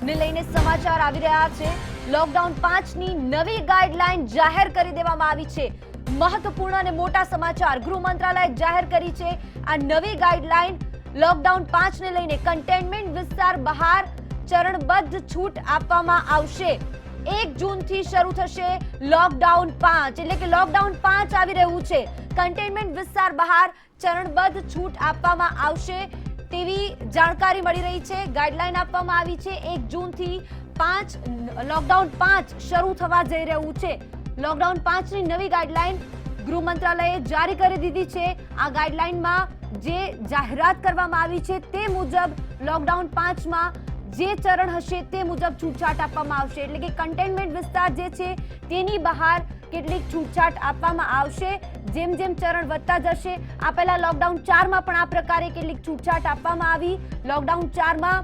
ને લઈને સમાચાર આવી રહ્યા છે। લોકડાઉન 5 ની નવી ગાઈડલાઈન જાહેર કરી દેવામાં આવી છે। મહત્વપૂર્ણ અને મોટા સમાચાર ગૃહ મંત્રાલયે જાહેર કરી છે। આ નવી ગાઈડલાઈન લોકડાઉન 5 ને લઈને કન્ટેનમેન્ટ વિસ્તાર બહાર ચરણબદ્ધ છૂટ આપવામાં આવશે। 1 જૂનથી શરૂ થશે લોકડાઉન 5 એટલે કે લોકડાઉન 5 આવી રહ્યું છે। કન્ટેનમેન્ટ વિસ્તાર બહાર ચરણબદ્ધ છૂટ આપવામાં આવશે તેવી જાણકારી મળી રહી છે। ગાઈડલાઈન આપવામાં આવી છે 1 જૂનથી લોકડાઉન 5 શરૂ થવા જઈ રહ્યું છે। લોકડાઉન 5 ની નવી ગાઈડલાઈન ગૃહ મંત્રાલયે જારી કરી દીધી છે। આ ગાઈડલાઈનમાં જે જાહેરાત કરવામાં આવી છે તે મુજબ લોકડાઉન 5 માં જે ચરણ હશે તે મુજબ છૂટછાટ આપવામાં આવશે। એટલે કે કન્ટેનમેન્ટ વિસ્તાર જે છે તેની બહાર કેટલીક છૂટછાટ આપવામાં આવશે। જેમ જેમ ચરણ વધતા જશે આ પહેલા લોકડાઉન 4 માં પણ આ પ્રકારે કેટલીક છૂટછાટ આપવામાં આવી। લોકડાઉન 4 માં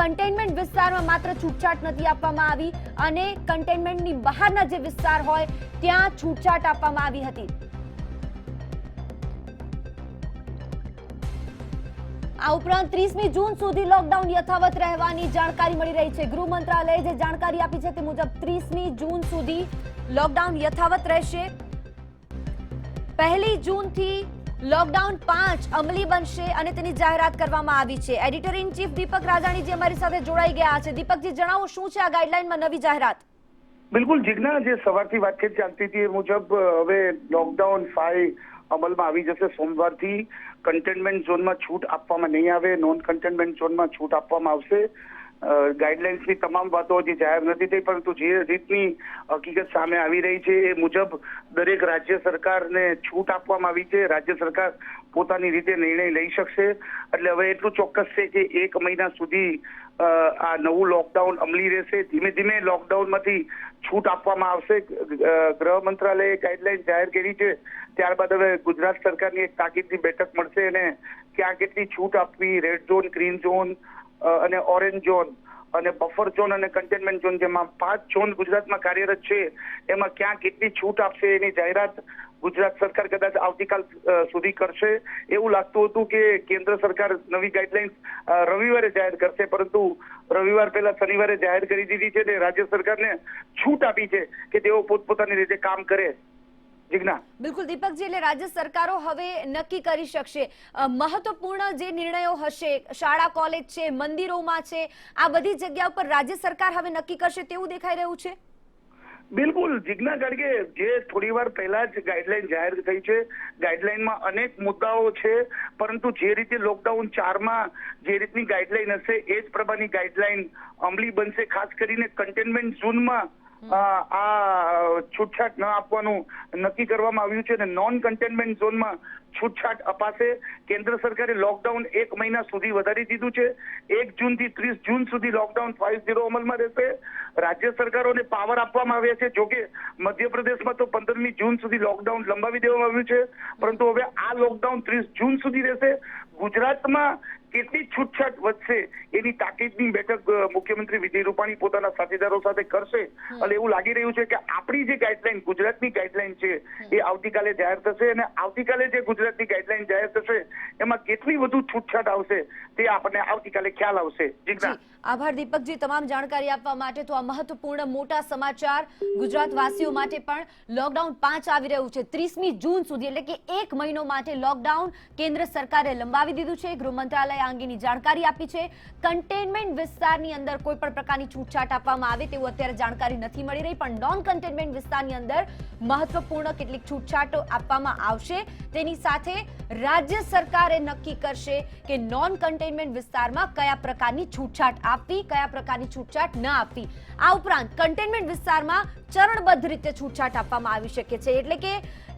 કન્ટેનમેન્ટ વિસ્તારમાં માત્ર છૂટછાટ નથી આપવામાં આવી અને કન્ટેનમેન્ટની બહારના જે વિસ્તાર હોય ત્યાં છૂટછાટ આપવામાં આવી હતી। આ ઉપરાંત 30મી જૂન સુધી લોકડાઉન યથાવત રહેવાની જાણકારી મળી રહી છે। ગૃહ મંત્રાલયે જે જાણકારી આપી છે તે મુજબ 30મી જૂન સુધી લોકડાઉન યથાવત રહેશે। 1 જૂનથી લોકડાઉન 5 અમલી બનશે અને તેની જાહેરાત કરવામાં આવી છે। એડિટર ઇન ચીફ દીપક રાજાણીજી અમારી સાથે જોડાઈ ગયા છે। દીપકજી જણાવો શું છે આ ગાઈડલાઈનમાં નવી જાહેરાત? બિલકુલ જીજ્ઞા, જે સવારથી વાતચીત ચાલતી હતી એ મુજબ હવે લોકડાઉન 5 અમલમાં આવી જશે। સોમવારથી કન્ટેનમેન્ટ ઝોનમાં છૂટ આપવામાં નહીં આવે, નોન કન્ટેનમેન્ટ ઝોનમાં છૂટ આપવામાં આવશે। ગાઈડલાઇન્સની તમામ વાતો હજી જાહેર નથી થઈ, પરંતુ જે રીતની હકીકત સામે આવી રહી છે એ મુજબ દરેક રાજ્ય સરકારને છૂટ આપવામાં આવી છે। રાજ્ય સરકાર પોતાની રીતે નિર્ણય લઈ શકશે। એટલે હવે એટલું ચોક્કસ છે કે 1 મહિના સુધી આ નવું લોકડાઉન અમલી રહેશે। ધીમે ધીમે લોકડાઉનમાંથી છૂટ આપવામાં આવશે। ગૃહ મંત્રાલયે ગાઈડલાઈન જાહેર કરી છે, ત્યારબાદ હવે ગુજરાત સરકારની એક તાકીદની બેઠક મળશે અને ક્યાં કેટલી છૂટ આપવી, રેડ ઝોન, ગ્રીન ઝોન અને ઓરેન્જ ઝોન અને બફર ઝોન અને કન્ટેનમેન્ટ ઝોન, જેમાં 5 ઝોન ગુજરાતમાં કાર્યરત છે, એમાં ક્યાં કેટલી છૂટ આપશે એની જાહેરાત ગુજરાત સરકાર કદાચ આવતીકાલ સુધી કરશે। એવું લાગતું હતું કે કેન્દ્ર સરકાર નવી ગાઈડલાઇન્સ રવિવારે જાહેર કરશે, પરંતુ રવિવાર પહેલા શનિવારે જાહેર કરી દીધી છે અને રાજ્ય સરકારને છૂટ આપી છે કે તેઓ પોતપોતાની રીતે કામ કરે। જીજ્ઞા, બિલકુલ દીપકજી, એટલે રાજ્ય સરકારો હવે નક્કી કરી શકશે મહત્વપૂર્ણ જે નિર્ણયો હશે। શાળા, કોલેજ છે, મંદિરોમાં છે, આ બધી જગ્યા ઉપર રાજ્ય સરકાર હવે નક્કી કરશે તેવું દેખાઈ રહ્યું છે। બિલકુલ જીજ્ઞા, કારણ કે જે થોડી વાર પહેલા જ ગાઈડલાઈન જાહેર થઈ છે, ગાઈડલાઈનમાં અનેક મુદ્દાઓ છે, પરંતુ જે રીતે લોકડાઉન 4 માં જે રીતની ગાઈડલાઈન હશે એ જ પ્રમાણની ગાઈડલાઈન અમલી બનશે। ખાસ કરીને કન્ટેનમેન્ટ ઝોનમાં આ છૂટછાટ ન આપવાનું નક્કી કરવામાં આવ્યું છે અને નોન કન્ટેનમેન્ટ ઝોનમાં છૂટછાટ અપાશે। કેન્દ્ર સરકારે લોકડાઉન 1 મહિના સુધી વધારી દીધું છે। 1 જૂનથી 30 જૂન સુધી લોકડાઉન 5.0 અમલમાં રહેશે। રાજ્ય સરકારોને પાવર આપવામાં આવ્યા છે। જોકે મધ્યપ્રદેશમાં તો 15મી જૂન સુધી લોકડાઉન લંબાવી દેવામાં આવ્યું છે, પરંતુ હવે આ લોકડાઉન 30 જૂન સુધી રહેશે। ગુજરાતમાં કેટલી છૂટછાટ વધશે એની તાકીદની બેઠક મુખ્યમંત્રી વિજય રૂપાણી પોતાના સાથીદારો સાથે કરશે। અને એવું લાગી રહ્યું છે કે આપણી જે ગાઈડલાઈન, ગુજરાતની ગાઈડલાઈન છે એ આવતીકાલે જાહેર થશે અને આવતીકાલે જે ગુજરાતની ગાઈડલાઈન જાહેર થશે એમાં કેટલી વધુ છૂટછાટ આવશે તે આપણને આવતીકાલે ખ્યાલ આવશે। જીજ્ઞા, આભાર દીપકજી તમામ જાણકારી આપવા માટે। તો આ મહત્વપૂર્ણ મોટા સમાચાર ગુજરાતવાસીઓ માટે પણ લોકડાઉન 5 આવી રહ્યું છે 30મી જૂન સુધી, એટલે કે 1 મહિનો માટે લોકડાઉન કેન્દ્ર સરકારે લંબાવી દીધું છે। ગૃહ મંત્રાલય અંગેની જાણકારી આપી છે। કન્ટેનમેન્ટ વિસ્તારની અંદર કોઈ પણ પ્રકારની છૂટછાટ આપવામાં આવે તેવું અત્યારે જાણકારી નથી મળી રહી, પણ નોન કન્ટેનમેન્ટ વિસ્તારની અંદર મહત્વપૂર્ણ કેટલીક છૂટછાટો આપવામાં આવશે। તેની સાથે રાજ્ય સરકારે નક્કી કરશે કે નોન કન્ટેનમેન્ટ વિસ્તારમાં કયા પ્રકારની છૂટછાટ આપવી, કયા પ્રકારની છૂટછાટ ન આપવી। આ ઉપરાંત કન્ટેનમેન્ટ વિસ્તારમાં ચરણબદ્ધ રીતે છૂટછાટ આપવામાં આવી શકે છે, એટલે કે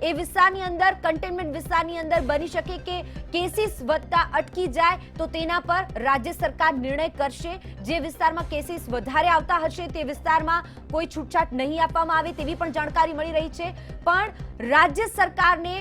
એ વિસ્તારની અંદર, કન્ટેનમેન્ટ વિસ્તારની અંદર બની શકે કે કેસીસ વધતા અટકી જાય તો તેના પર રાજ્ય સરકાર નિર્ણય કરશે। જે વિસ્તારમાં કેસીસ વધારે આવતા હશે તે વિસ્તારમાં કોઈ છૂટછાટ નહીં આપવામાં આવે તેવી પણ જાણકારી મળી રહી છે, પણ રાજ્ય સરકારને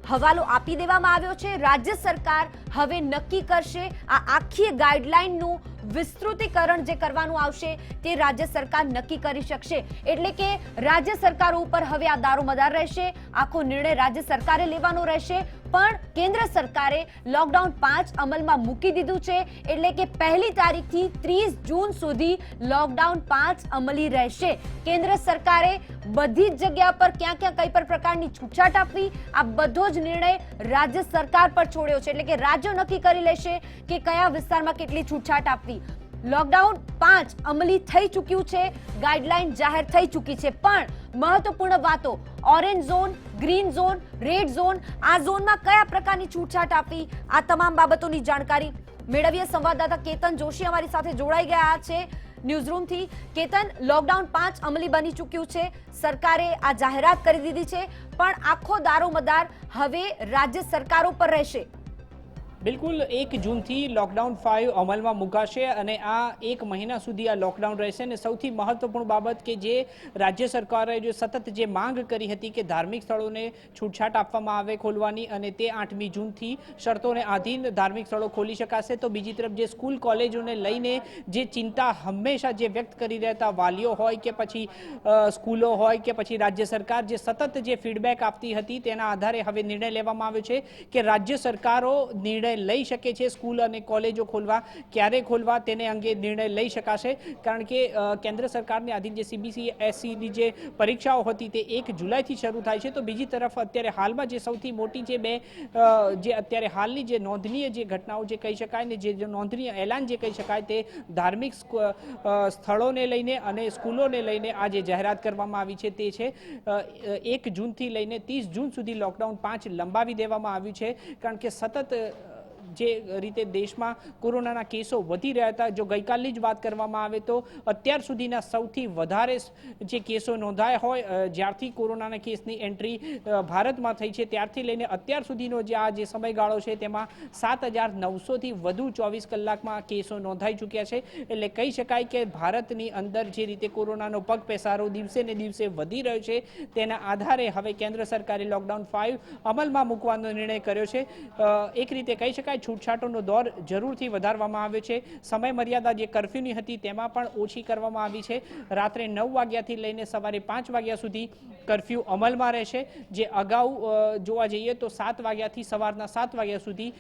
હવાલો આપી દેવામાં આવ્યો છે। રાજ્ય સરકાર હવે નક્કી કરશે આ આખી ગાઈડલાઈનનું વિસ્તૃતીકરણ જે કરવાનું આવશે તે રાજ્ય સરકાર નક્કી કરી શકશે। એટલે કે રાજ્ય સરકારો ઉપર હવે આ દારોમદાર રહેશે। આખો નિર્ણય રાજ્ય સરકારે લેવાનો રહેશે। પણ કેન્દ્ર સરકારે લોકડાઉન 5 અમલમાં મૂકી દીધું છે, એટલે કે 1 તારીખથી 30 જૂન સુધી લોકડાઉન 5 અમલી રહેશે. કેન્દ્ર સરકારે બધી જ જગ્યા પર ક્યાં ક્યાં કઈ પણ પ્રકારની છૂટછાટ આપવી, આ બધો જ નિર્ણય રાજ્ય સરકાર પર છોડ્યો છે, એટલે કે રાજ્યો નક્કી કરી લેશે કે કયા વિસ્તારમાં કેટલી છૂટછાટ આપવી. લોકડાઉન 5 અમલી થઈ ચૂક્યું છે, ગાઈડલાઈન જાહેર થઈ ચૂકી છે, પણ મહત્વપૂર્ણ વાતો, orange zone, green zone, red zone, આ ઝોનમાં કયા પ્રકારની છૂટછાટ આપવી, આ તમામ બાબતોની જાણકારી મેળવીએ. સંવાદદાતા કેતન જોશી અમારી સાથે જોડાઈ ગયા છે ન્યૂઝરૂમથી. કેતન, લોકડાઉન 5 અમલી બની ચૂક્યું છે, સરકારે આ જાહેરાત કરી દીધી છે, પણ આખો દારોમદાર હવે રાજ્ય સરકારો પર રહેશે. બિલકુલ 1 જૂનથી લોકડાઉન 5 અમલમાં મુકાશે અને આ 1 મહિના સુધી આ લોકડાઉન રહેશે. અને સૌથી મહત્વપૂર્ણ બાબત કે જે રાજ્ય સરકારે જો સતત જે માંગ કરી હતી કે ધાર્મિક સ્થળોને છૂટછાટ આપવામાં આવે ખોલવાની, અને તે 8મી જૂનથી શરતોને આધીન ધાર્મિક સ્થળો ખોલી શકાશે. તો બીજી તરફ જે સ્કૂલ કોલેજોને લઈને જે ચિંતા હંમેશા જે વ્યક્ત કરી રહેતા વાલીઓ હોય કે પછી સ્કૂલો હોય કે પછી રાજ્ય સરકાર જે સતત જે ફીડબેક આપતી હતી, તેના આધારે હવે નિર્ણય લેવામાં આવ્યો છે કે રાજ્ય સરકારો નિર્ણય લઈ શકે છે સ્કૂલ અને કોલેજો ખોલવા, ક્યારે ખોલવા તેને અંગે નિર્ણય લઈ શકાશે. કારણ કે કેન્દ્ર સરકારની આધીન જે CBSEની જે પરીક્ષાઓ હતી તે 1 જુલાઈથી શરૂ થાય છે. તો બીજી તરફ અત્યારે હાલમાં જે સૌથી મોટી જે અત્યારે હાલની જે નોંધનીય જે ઘટનાઓ જે કહી શકાય ને જે નોંધનીય એલાન જે કહી શકાય તે ધાર્મિક સ્થળોને લઈને અને સ્કૂલોને લઈને આ જે જાહેરાત કરવામાં આવી છે તે છે 1 જૂનથી લઈને 30 જૂન સુધી લોકડાઉન 5 લંબાવી દેવામાં આવ્યું છે. કારણ કે સતત જે રીતે દેશમાં કોરોનાના કેસો વધી રહ્યા હતા, જો ગઈકાલની જ વાત કરવામાં આવે તો અત્યાર સુધીના સૌથી વધારે જે કેસો નોંધાયા હોય જ્યારથી કોરોનાના કેસની એન્ટ્રી ભારતમાં થઈ છે ત્યારથી લઈને અત્યાર સુધીનો જે આ જે સમયગાળો છે તેમાં 7,900થી વધુ 24 કલાકમાં કેસો નોંધાઈ ચૂક્યા છે. એટલે કહી શકાય કે ભારતની અંદર જે રીતે કોરોનાનો પગપેસારો દિવસે ને દિવસે વધી રહ્યો છે, તેના આધારે હવે કેન્દ્ર સરકારે લોકડાઉન 5 અમલમાં મૂકવાનો નિર્ણય કર્યો છે. એક રીતે કહી શકાય છૂટછાટોનો દોર જરૂરથી વધારવામાં આવ્યો છે. સમય મર્યાદા જે કર્ફ્યુની હતી તેમાં પણ ઓછી કરવામાં આવી છે. રાત્રે 9 વાગ્યાથી લઈને સવારે 5 વાગ્યા સુધી કર્ફ્યુ અમલમાં રહેશે. જે અગાઉ જોવા જઈએ તો 7 વાગ્યાથી સવારના 7 વાગ્યા સુધી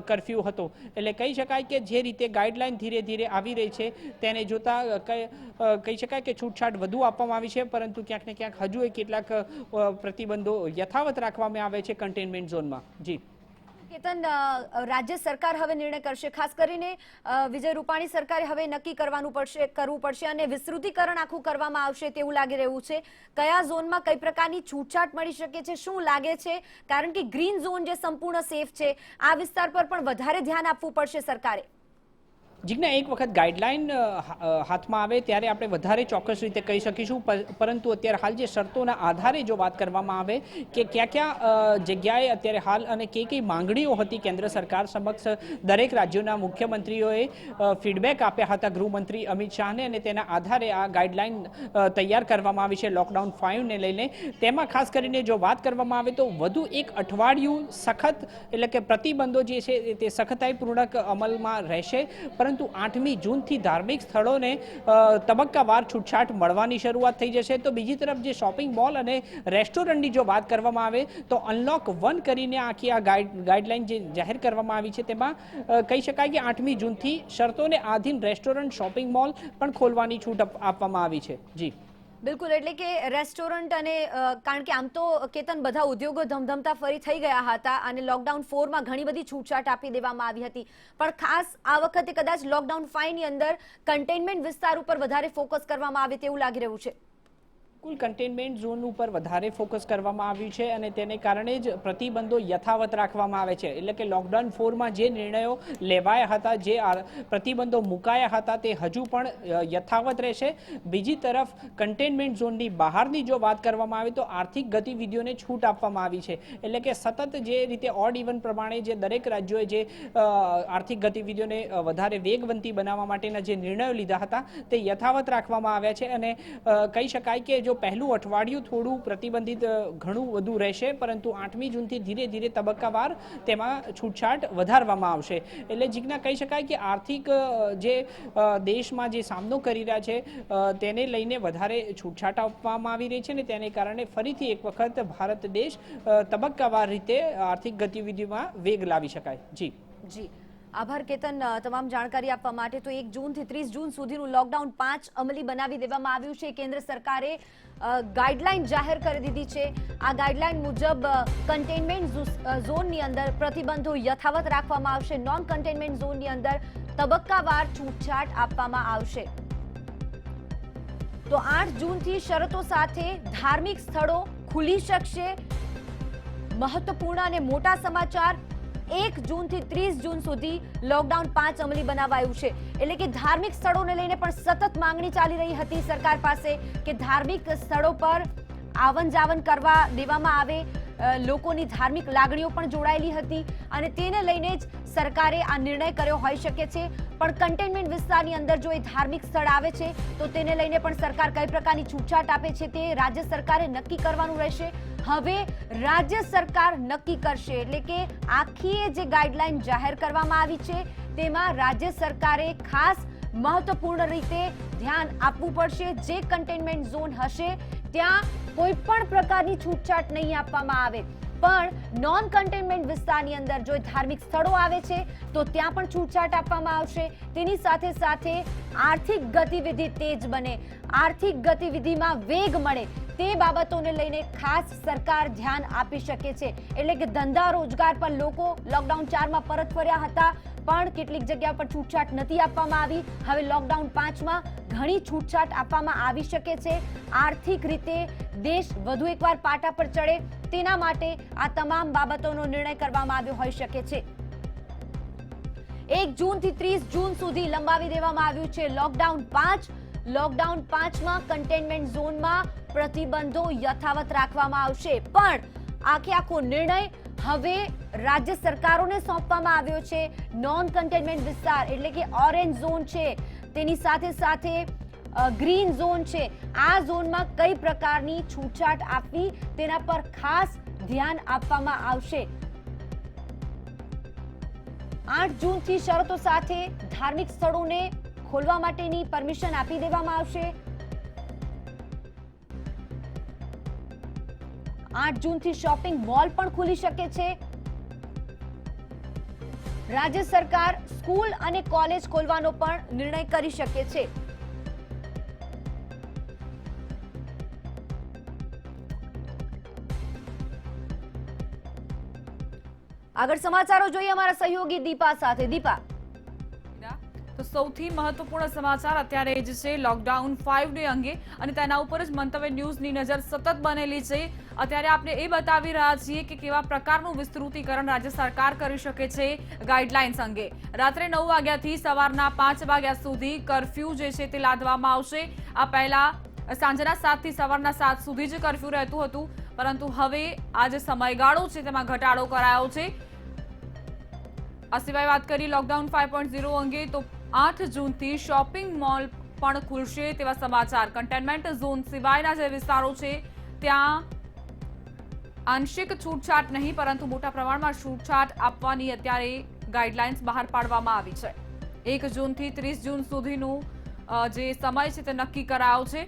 કર્ફ્યુ હતો. એટલે કહી શકાય કે જે રીતે ગાઈડલાઈન ધીરે ધીરે આવી રહી છે તેને જોતા કહી શકાય કે છૂટછાટ વધુ આપવામાં આવી છે, પરંતુ ક્યાંક ને ક્યાંક હજુ કેટલાક પ્રતિબંધો યથાવત રાખવામાં આવે છે કન્ટેનમેન્ટ ઝોનમાં. જી કેતન, રાજ્ય સરકાર હવે નિર્ણય કરશે, ખાસ કરીને વિજય રૂપાણી સરકારે હવે નક્કી કરવું પડશે અને વિસ્તૃતીકરણ આખું કરવામાં આવશે તેવું લાગી રહ્યું છે. કયા ઝોનમાં કઈ પ્રકારની છૂટછાટ મળી શકે છે, શું લાગે છે? કારણ કે ગ્રીન ઝોન જે સંપૂર્ણ સેફ છે, આ વિસ્તાર પર પણ વધારે ધ્યાન આપવું પડશે સરકારે. જીજ્ઞા, એક વખત ગાઈડલાઈન હાથમાં આવે ત્યારે આપણે વધારે ચોક્કસ રીતે કહી શકીશું, પરંતુ અત્યારે હાલ જે શરતોના આધારે જો વાત કરવામાં આવે કે ક્યાં ક્યાં જગ્યાએ અત્યારે હાલ અને કઈ માંગણીઓ હતી કેન્દ્ર સરકાર સમક્ષ, દરેક રાજ્યોના મુખ્યમંત્રીઓએ ફીડબેક આપ્યા હતા ગૃહમંત્રી અમિત શાહને, અને તેના આધારે આ ગાઈડલાઈન તૈયાર કરવામાં આવી છે લોકડાઉન 5ને લઈને. તેમાં ખાસ કરીને જો વાત કરવામાં આવે તો વધુ 1 અઠવાડિયું સખત એટલે કે પ્રતિબંધો જે છે તે સખતાઈપૂર્વક અમલમાં રહેશે, પરંતુ 8મી જૂનથી ધાર્મિક સ્થળોને તબક્કાવાર છૂટછાટ મળવાની શરૂઆત થઈ જશે. તો બીજી તરફ જે શોપિંગ મોલ અને રેસ્ટોરન્ટની જો વાત કરવામાં આવે તો અનલોક 1 કરીને આખી આ ગાઈડલાઈન જે જાહેર કરવામાં આવી છે તેમાં કહી શકાય કે 8મી જૂનથી શરતોને આધીન રેસ્ટોરન્ટ, શોપિંગ મોલ પણ ખોલવાની છૂટ આપવામાં આવી છે. જી બિલકુલ, એટલે કે રેસ્ટોરન્ટ અને કારણ કે આમ તો કેતન બધા ઉદ્યોગો ધમધમતા ફરી થઈ ગયા હતા અને લોકડાઉન 4માં ઘણી બધી છૂટછાટ આપી દેવામાં આવી હતી, પણ ખાસ આ વખતે કદાચ લોકડાઉન 5ની અંદર કન્ટેનમેન્ટ વિસ્તાર ઉપર વધારે ફોકસ કરવામાં આવે તેવું લાગી રહ્યું છે. કુલ કન્ટેનમેન્ટ ઝોન ઉપર વધારે ફોકસ કરવામાં આવ્યું છે અને તેને કારણે જ પ્રતિબંધો યથાવત રાખવામાં આવે છે. એટલે કે લોકડાઉન 4માં જે નિર્ણયો લેવાયા હતા, જે પ્રતિબંધો મુકાયા હતા તે હજુ પણ યથાવત રહેશે. બીજી તરફ કન્ટેનમેન્ટ ઝોનની બહારની જો વાત કરવામાં આવે તો આર્થિક ગતિવિધિઓને છૂટ આપવામાં આવી છે. એટલે કે સતત જે રીતે ઓડ ઇવન પ્રમાણે જે દરેક રાજ્યોએ જે આર્થિક ગતિવિધિઓને વધારે વેગવંતી બનાવવા માટેના જે નિર્ણયો લીધા હતા તે યથાવત રાખવામાં આવ્યા છે. અને કહી શકાય કે જો પહેલું અઠવાડિયું થોડું પ્રતિબંધિત ઘણું વધુ રહેશે, પરંતુ 8મી જૂનથી ધીરે ધીરે તબક્કાવાર તેમાં છૂટછાટ વધારવામાં આવશે. એટલે જીજ્ઞા કહી શકાય કે આર્થિક જે દેશમાં જે સામનો કરી રહ્યા છે તેને લઈને વધારે છૂટછાટ આપવામાં આવી રહી છે અને તેને કારણે ફરીથી એક વખત ભારત દેશ તબક્કાવાર રીતે આર્થિક ગતિવિધિમાં વેગ લાવી શકાય. જી આભાર કેતન તમામ જાણકારી આપવા માટે. તો 1 જૂનથી 30 જૂન સુધીનું લોકડાઉન 5 અમલી બનાવી દેવામાં આવ્યું છે. કેન્દ્ર સરકારે ગાઈડલાઈન જાહેર કરી દીધી છે. આ ગાઈડલાઈન મુજબ કન્ટેનમેન્ટ ઝોનની અંદર પ્રતિબંધો યથાવત રાખવામાં આવશે. નોન કન્ટેનમેન્ટ ઝોનની અંદર તબક્કાવાર છૂટછાટ આપવામાં આવશે. તો 8 જૂનથી શરતો સાથે ધાર્મિક સ્થળો ખુલી શકશે. મહત્વપૂર્ણ અને મોટા સમાચાર. 1 જૂનથી 30 જૂન સુધી લોકડાઉન 5 અમલી બનાવાયું છે. એટલે કે ધાર્મિક સ્થળોને લઈને પણ સતત માંગણી ચાલી રહી હતી સરકાર પાસે કે ધાર્મિક સ્થળો પર આવન જાવન કરવા દેવામાં આવે. લોકોની ધાર્મિક લાગણીઓ પણ જોડાયેલી હતી અને તેને લઈને જ સરકારે આ નિર્ણય કર્યો હોઈ શકે છે. પણ કન્ટેનમેન્ટ વિસ્તારની અંદર જો એ ધાર્મિક સ્થળ આવે છે તો તેને લઈને પણ સરકાર કઈ પ્રકારની છૂટછાટ આપે છે તે રાજ્ય સરકારે નક્કી કરવાનું રહેશે. હવે રાજ્ય સરકાર નક્કી કરશે. એટલે કે આખી જે ગાઈડલાઈન જાહેર કરવામાં આવી છે તેમાં રાજ્ય સરકારે ખાસ મહત્વપૂર્ણ રીતે ધ્યાન આપવું પડશે. જે કન્ટેનમેન્ટ ઝોન હશે ત્યાં કોઈ પણ પ્રકારની છૂટછાટ નહીં આપવામાં આવે. પણ નોન કન્ટેનમેન્ટ વિસ્તારની અંદર જો ધાર્મિક સ્થળો આવે છે તો ત્યાં પણ છૂટછાટ આપવામાં આવશે. તેની સાથે સાથે આર્થિક ગતિવિધિ તેજ બને, આર્થિક ગતિવિધિમાં વેગ મળે તે બાબતોને લઈને ખાસ સરકાર ધ્યાન આપી શકે છે. એટલે કે ધંધા રોજગાર પર લોકો લોકડાઉન 4માં પરત ફર્યા હતા પણ કેટલીક જગ્યા પર છૂટછાટ નથી આપવામાં આવી. હવે લોકડાઉન 5માં ઘણી છૂટછાટ આપવામાં આવી શકે છે. આર્થિક રીતે દેશ વધુ એકવાર પાટા પર ચડે તેના માટે આ તમામ બાબતોનો નિર્ણય કરવામાં આવ્યો હોઈ શકે છે. 1 જૂનથી 30 જૂન સુધી લંબાવી દેવામાં આવ્યું છે લોકડાઉન 5. લોકડાઉન 5માં કન્ટેનમેન્ટ ઝોનમાં પ્રતિબંધો યથાવત રાખવામાં આવશે. પણ આખો નિર્ણય હવે રાજ્ય સરકારોને સોંપવામાં આવ્યો છે. નોન કન્ટેનમેન્ટ વિસ્તાર એટલે કે ઓરેન્જ ઝોન છે, તેની સાથે સાથે ગ્રીન ઝોન છે. આ ઝોનમાં કઈ પ્રકારની છૂટછાટ આપવી તેના પર ખાસ ધ્યાન આપવામાં આવશે. 8 જૂનથી શરતો સાથે ધાર્મિક સ્થળોને ખોલવા માટેની પરમિશન આપી દેવામાં આવશે. 8 જૂનથી શોપિંગ મોલ પણ ખુલી શકે છે. રાજ્ય સરકાર સ્કૂલ અને કોલેજ ખોલવાનો પણ નિર્ણય કરી શકે છે. આગળ સમાચારો જોઈએ અમારા સહયોગી દીપા સાથે. દીપા, તો સૌથી મહત્વપૂર્ણ સમાચાર અત્યારે જ છે લોકડાઉન 5 અંગે અને તેના ઉપર જ મંતવ્ય ન્યૂઝની નજર સતત બનેલી છે. અત્યારે આપણે એ બતાવી રહ્યા છીએ કે કેવા પ્રકારનું વિસ્તૃતીકરણ રાજ્ય સરકાર કરી શકે છે ગાઈડલાઇન્સ અંગે. રાત્રે 9 વાગ્યાથી સવારના 5 વાગ્યા સુધી કર્ફ્યુ જે છે તે લાદવામાં આવશે. આ પહેલા સાંજના 7 થી સવારના 7 સુધી જ કર્ફ્યુ રહેતું હતું, પરંતુ હવે આ જે સમયગાળો છે તેમાં ઘટાડો કરાયો છે. આ સિવાય વાત કરી લોકડાઉન 5.0 અંગે તો 8 જૂનથી શોપિંગ મોલ પણ ખુલશે તેવા સમાચાર. કન્ટેનમેન્ટ ઝોન સિવાયના જે વિસ્તારો છે ત્યાં આંશિક છૂટછાટ નહીં પરંતુ મોટા પ્રમાણમાં છૂટછાટ આપવાની અત્યારે ગાઈડલાઇન્સ બહાર પાડવામાં આવી છે. 1 જૂનથી 30 જૂન સુધીનું જે સમય છે તે નક્કી કરાયો છે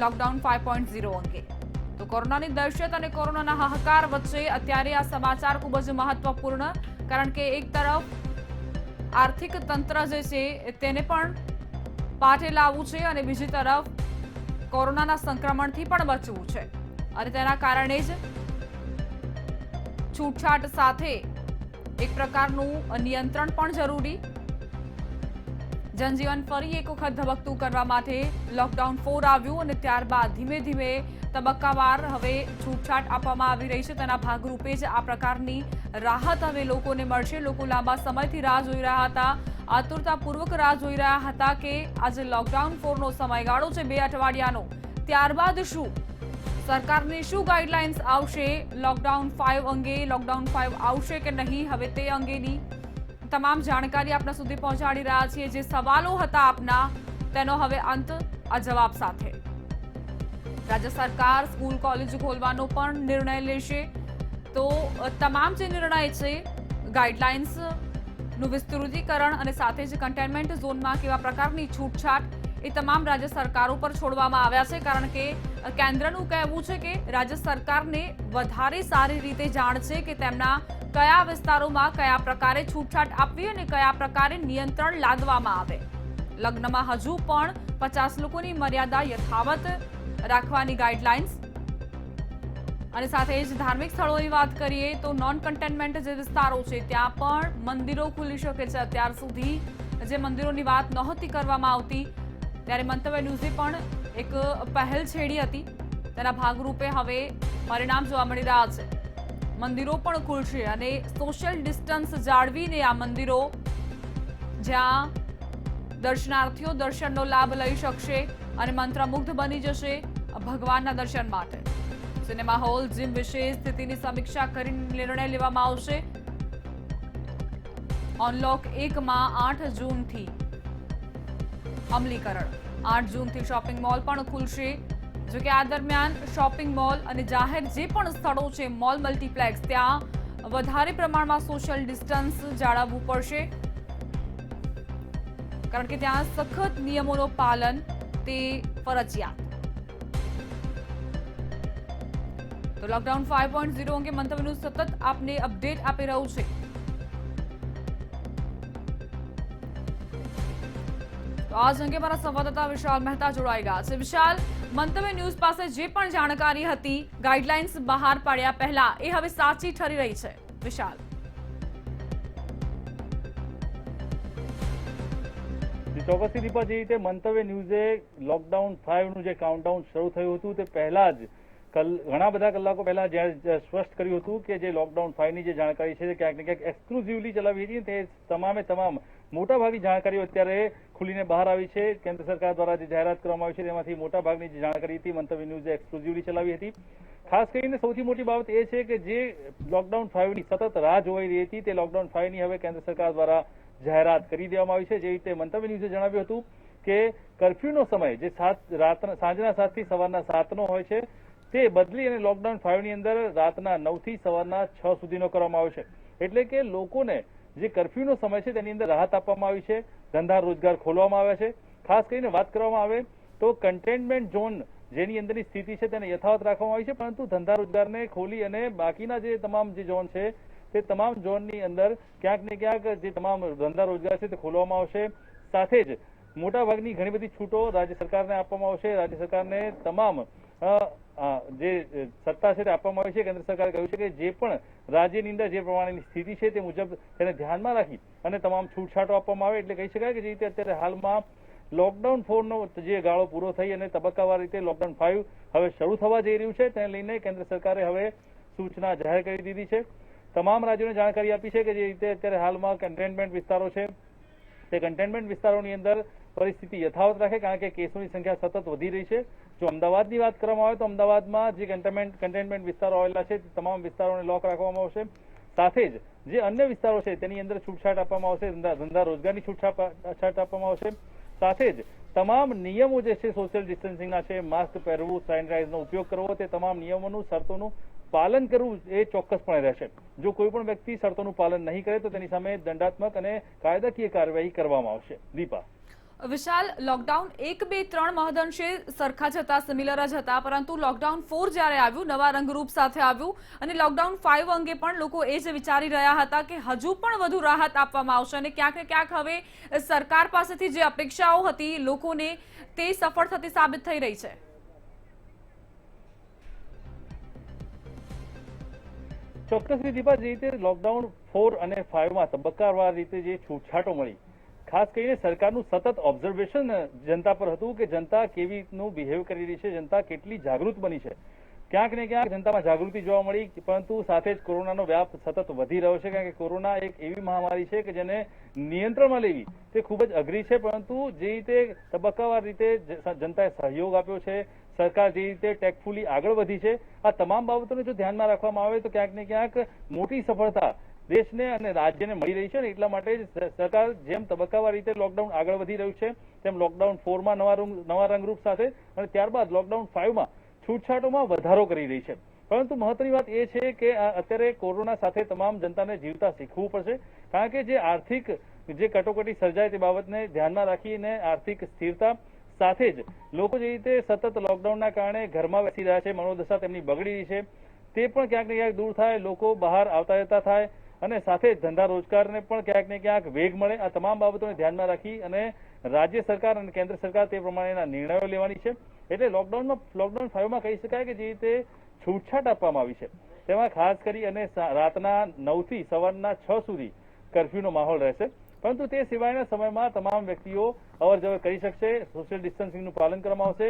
લોકડાઉન 5.0 અંગે. તો કોરોનાની દહેશત અને કોરોનાના હાહાકાર વચ્ચે અત્યારે આ સમાચાર ખૂબ જ મહત્વપૂર્ણ, કારણ કે એક તરફ આર્થિક તંત્ર જે છે તેને પણ પાઠે લાવવું છે અને બીજી તરફ કોરોનાના સંક્રમણથી પણ બચવું છે અને તેના કારણે જ છૂટછાટ સાથે એક પ્રકારનું નિયંત્રણ પણ જરૂરી. જનજીવન ફરી એક વખત ધબકતું કરવા માટે લોકડાઉન 4 આવ્યું અને ત્યારબાદ ધીમે ધીમે તબક્કાવાર હવે છૂટછાટ આપવામાં આવી રહી છે. તેના ભાગરૂપે જ આ પ્રકારની રાહત હવે લોકોને મળશે. લોકો લાંબા સમયથી રાહ જોઈ રહ્યા હતા, આતુરતાપૂર્વક રાહ જોઈ રહ્યા હતા કે આજે લોકડાઉન 4નો સમયગાળો છે 2 અઠવાડિયાનો, ત્યારબાદ શું સરકારની શું ગાઈડલાઇન્સ આવશે લોકડાઉન 5 અંગે, લોકડાઉન 5 આવશે કે નહીં, હવે તે અંગેની તમામ જાણકારી આપના સુધી પહોંચાડી રહ્યા છીએ. જે સવાલો હતા આપના તેનો હવે અંત આ જવાબ સાથે. રાજ્ય સરકાર સ્કૂલ કોલેજ ખોલવાનો પણ નિર્ણય લેશે. તો તમામ જે નિર્ણય છે, ગાઈડલાઇન્સ નું વિસ્તૃતીકરણ અને સાથે જ કન્ટેનમેન્ટ ઝોનમાં કેવા પ્રકારની છૂટછાટ એ તમામ રાજ્ય સરકારો પર છોડવામાં આવ્યા છે. કારણ કે કેન્દ્રનું કહેવું છે કે રાજ્ય સરકારને વધારે સારી રીતે જાણ છે કે તેમના કયા વિસ્તારોમાં કયા પ્રકારે છૂટછાટ આપવી અને કયા પ્રકારે નિયંત્રણ લાદવામાં આવે. લગ્નમાં હજુ પણ 50 લોકોની મર્યાદા યથાવત રાખવાની ગાઈડલાઇન્સ. અને સાથે જ ધાર્મિક સ્થળોની વાત કરીએ તો નોન કન્ટેનમેન્ટ જે વિસ્તારો છે ત્યાં પણ મંદિરો ખુલી શકે છે. અત્યાર સુધી જે મંદિરોની વાત નહોતી કરવામાં આવતી, ત્યારે મંતવ્ય ન્યૂઝે પણ એક પહેલ છેડી હતી. તેના ભાગરૂપે હવે પરિણામ જોવા મળી રહ્યા છે. મંદિરો પણ ખુલશે અને સોશિયલ ડિસ્ટન્સ જાળવીને આ મંદિરો, જ્યાં દર્શનાર્થીઓ દર્શનનો લાભ લઈ શકશે અને મંત્રમુગ્ધ બની જશે ભગવાનના દર્શન માટે. સિનેમા હોલ, જીમ વિશે સ્થિતિની સમીક્ષા કરીને નિર્ણય લેવામાં આવશે. અનલોક 1માં 8 જૂનથી અમલીકરણ. 8 જૂનથી શોપિંગ મોલ પણ ખુલશે. જો કે આ દરમિયાન શોપિંગ મોલ અને જાહેર જે પણ સ્થળો છે, મોલ, મલ્ટીપ્લેક્સ, ત્યાં વધારે પ્રમાણમાં સોશિયલ ડિસ્ટન્સ જાળવવું પડશે. કારણ કે ત્યાં સખત નિયમોનું પાલન તે ફરજિયાત. તો લોકડાઉન 5.0 અંગે મંતવ્યનું સતત આપને અપડેટ આપી રહ્યું છે. તો આજ અંગે મારા સંવાદદાતા વિશાલ મહેતા જોડાઈ ગયા છે. વિશાલ, મંતવ્ય ન્યૂઝ પાસે જે પણ જાણકારી હતી ગાઈડલાઇન્સ બહાર પાડ્યા પહેલા, એ હવે સાચી ઠરી રહી છે. વિશાલ, ચોક્કસથી દીપા, જે રીતે મંતવ્ય ન્યૂઝે લોકડાઉન 5 નું જે કાઉન્ટડાઉન શરૂ થયું હતું તે પહેલા જ ઘણા બધા કલાકો પહેલા જ્યારે સ્પષ્ટ કર્યું હતું કે જે લોકડાઉન 5 ની જે જાણકારી છે તે ક્યાંક ને ક્યાંક એક્સક્લુઝિવલી ચલાવી હતી. તે તમામે તમામ મોટાભાગની જાણકારીઓ અત્યારે ખુલીને બહાર આવી છે. કેન્દ્ર સરકાર દ્વારા જે જાહેરાત કરવામાં આવી છે તેમાંથી મોટાભાગની જે જાણકારી હતી મંતવ્ય ન્યૂઝે એક્સક્લુઝિવલી ચલાવી હતી. ખાસ કરીને સૌથી મોટી બાબત એ છે કે જે લોકડાઉન 5 ની સતત રાહ જોવાઈ રહી હતી તે લોકડાઉન 5 ની હવે કેન્દ્ર સરકાર દ્વારા જાહેરાત કરી દેવામાં આવી છે. જે રીતે મંતવ્ય ન્યૂઝે જણાવ્યું હતું કે કર્ફ્યુનો સમય જે સાંજના 7 થી સવારના 7 હોય છે તે બદલી અને લોકડાઉન 5 ની અંદર રાતના 9 થી સવારના 6 સુધીનો કરવામાં આવ્યો છે. એટલે કે લોકોને જે કર્ફ્યુનો સમય છે તેની અંદર રાહત આપવામાં આવી છે. ધંધા રોજગાર ખોલવામાં આવ્યા છે. ખાસ કરીને વાત કરવામાં આવે તો કન્ટેનમેન્ટ ઝોન જેની અંદરની સ્થિતિ છે તેને યથાવત રાખવામાં આવી છે, પરંતુ ધંધા રોજગારને ખોલી અને બાકીના જે તમામ જે ઝોન છે તે તમામ ઝોનની અંદર ક્યાંક ને ક્યાંક જે તમામ ધંધા રોજગાર છે તે ખોલવામાં આવશે. સાથે જ મોટાભાગની ઘણી બધી છૂટો રાજ્ય સરકારને આપવામાં આવશે. રાજ્ય સરકારને તમામ જે સત્તા છે તે આપવામાં આવી છે. કેન્દ્ર સરકારે કહ્યું છે કે જે પણ રાજ્યની અંદર જે પ્રમાણેની સ્થિતિ છે તે મુજબ તેને ધ્યાનમાં રાખી અને તમામ છૂટછાટો આપવામાં આવે. એટલે કહી શકાય કે જે રીતે અત્યારે હાલમાં લોકડાઉન 4 નો જે ગાળો પૂરો થઈ અને તબક્કાવાર રીતે લોકડાઉન 5 હવે શરૂ થવા જઈ રહ્યું છે, તેને લઈને કેન્દ્ર સરકારે હવે સૂચના જાહેર કરી દીધી છે. તમામ રાજ્યોને જાણકારી આપી છે કે જે રીતે અત્યારે હાલમાં કન્ટેનમેન્ટ વિસ્તારો છે તે કન્ટેનમેન્ટ વિસ્તારોની અંદર પરિસ્થિતિ યથાવત રાખે, કારણ કે કેસોની સંખ્યા સતત વધી રહી છે. જો અમદાવાદની વાત કરવામાં આવે તો અમદાવાદમાં જે કન્ટેનમેન્ટ વિસ્તારો આવેલા છે તે તમામ વિસ્તારોને લોક રાખવામાં આવશે. સાથે જ જે અન્ય વિસ્તારો છે તેની અંદર છૂટછાટ આપવામાં આવશે. ધંધા રોજગારની છૂટછાટ આપવામાં આવશે. સાથે જ તમામ નિયમો જે છે સોશિયલ ડિસ્ટન્સિંગના છે, માસ્ક પહેરવું, સેનિટાઈઝરનો ઉપયોગ કરવો, તે તમામ નિયમોનું, શરતોનું પાલન કરવું એ ચોક્કસપણે રહેશે. જો કોઈ પણ વ્યક્તિ શરતોનું પાલન નહીં કરે તો તેની સામે દંડાત્મક અને કાયદાકીય કાર્યવાહી કરવામાં આવશે. દીપા, વિશાલ, લોકડાઉન 1, 2, 3 મહદઅંશે સરખા જ હતા, સિમિલર જ હતા, પરંતુ લોકડાઉન 4 જ્યારે આવ્યું, નવા રંગરૂપ સાથે આવ્યું અને લોકડાઉન 5 અંગે પણ લોકો એ જ વિચારી રહ્યા હતા કે હજુ પણ વધુ રાહત આપવામાં આવશે અને ક્યાંક ને ક્યાંક હવે સરકાર પાસેથી જે અપેક્ષાઓ હતી લોકોને તે સફળ થતી સાબિત થઈ રહી છે. ચોક્કસથી દીપા, જે રીતે લોકડાઉન 4 અને 5માં તબક્કાવાર રીતે જે છૂટછાટો મળી, ખાસ કરીને સરકારનું સતત ઓબ્ઝર્વેશન જનતા પર હતું કે જનતા કેવી રીતનું બિહેવ કરી રહી છે, જનતા કેટલી જાગૃત બની છે. ક્યાંક ને ક્યાંક જનતામાં જાગૃતિ જોવા મળી, પરંતુ સાથે જ કોરોનાનો વ્યાપ સતત વધી રહ્યો છે. કારણ કે કોરોના એક એવી મહામારી છે કે જેને નિયંત્રણમાં લેવી તે ખૂબ જ અઘરી છે, પરંતુ જે રીતે તબક્કાવાર રીતે જનતાએ સહયોગ આપ્યો છે, સરકાર જે રીતે ટેકફુલી આગળ વધી છે, આ તમામ બાબતોને જો ધ્યાનમાં રાખવામાં આવે તો ક્યાંક ને ક્યાંક મોટી સફળતા દેશને અને રાજ્યને મળી રહી છે. અને એટલા માટે જ સરકાર જેમ તબક્કાવાર રીતે લોકડાઉન આગળ વધી રહ્યું છે તેમ લોકડાઉન 4માં નવા રંગરૂપ સાથે અને ત્યારબાદ લોકડાઉન 5માં છૂટછાટોમાં વધારો કરી રહી છે. પરંતુ મહત્વની વાત એ છે કે અત્યારે કોરોના સાથે તમામ જનતાને જીવતા શીખવું પડશે, કારણ કે જે આર્થિક જે કટોકટી સર્જાય તે બાબતને ધ્યાનમાં રાખીને આર્થિક સ્થિરતા સાથે જ લોકો જે રીતે સતત લોકડાઉનના કારણે ઘરમાં બેસી રહ્યા છે, મનોદશા તેમની બગડી રહી છે, તે પણ ક્યાંક ને ક્યાંક દૂર થાય, લોકો બહાર આવતા જતા થાય અને સાથે ધંધા રોજગારને પણ ક્યાંક ને ક્યાંક વેગ મળે. આ તમામ બાબતોને ધ્યાનમાં રાખી અને રાજ્ય સરકાર અને કેન્દ્ર સરકાર તે પ્રમાણેના નિર્ણયો લેવાની છે. એટલે લોકડાઉન 5માં કહી શકાય કે જે રીતે છૂટછાટ આપવામાં આવી છે તેમાં ખાસ કરી અને રાતના 9 થી સવારના 6 સુધી કર્ફ્યુનો માહોલ રહેશે. પરંતુ તે સિવાયના સમયમાં તમામ વ્યક્તિઓ અવર જવર કરી શકશે. સોશિયલ ડિસ્ટન્સિંગનું પાલન કરવામાં આવશે.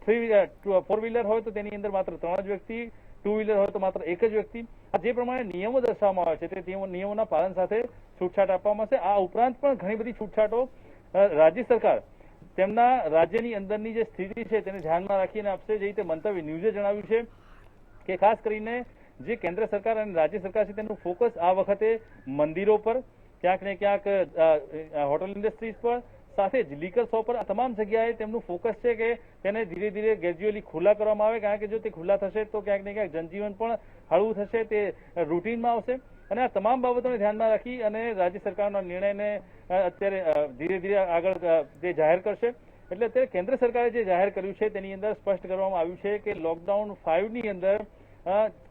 4 વ્હીલર હોય તો તેની અંદર માત્ર 3 જ વ્યક્તિ, 2 વ્હીલર હોય તો માત્ર 1 જ વ્યક્તિ. જે પ્રમાણે નિયમો દર્શાવવામાં આવે છે તે નિયમોના પાલન સાથે છૂટછાટ આપવામાં આવશે. આ ઉપરાંત પણ ઘણી બધી છૂટછાટો રાજ્ય સરકાર તેમના રાજ્યની અંદરની જે સ્થિતિ છે તેને ધ્યાનમાં રાખીને આપશે. જે રીતે મંતવ્ય ન્યૂઝે જણાવ્યું છે કે ખાસ કરીને જે કેન્દ્ર સરકાર અને રાજ્ય સરકાર છે તેનું ફોકસ આ વખતે મંદિરો પર, ક્યાંક ને ક્યાંક હોટલ ઇન્ડસ્ટ્રીઝ પર, સાથે જ લીકર શોપ પર, આ તમામ જગ્યાએ તેમનું ફોકસ છે કે તેને ધીરે ધીરે ગ્રેજ્યુઅલી ખુલ્લા કરવામાં આવે, કારણ કે જો તે ખુલ્લા થશે તો ક્યાંક ને ક્યાંક જનજીવન પણ હળવું થશે, તે રૂટીનમાં આવશે. અને આ તમામ બાબતોને ધ્યાનમાં રાખી અને રાજ્ય સરકારના નિર્ણયને અત્યારે ધીરે ધીરે આગળ તે જાહેર કરશે. એટલે અત્યારે કેન્દ્ર સરકારે જે જાહેર કર્યું છે તેની અંદર સ્પષ્ટ કરવામાં આવ્યું છે કે લોકડાઉન 5ની અંદર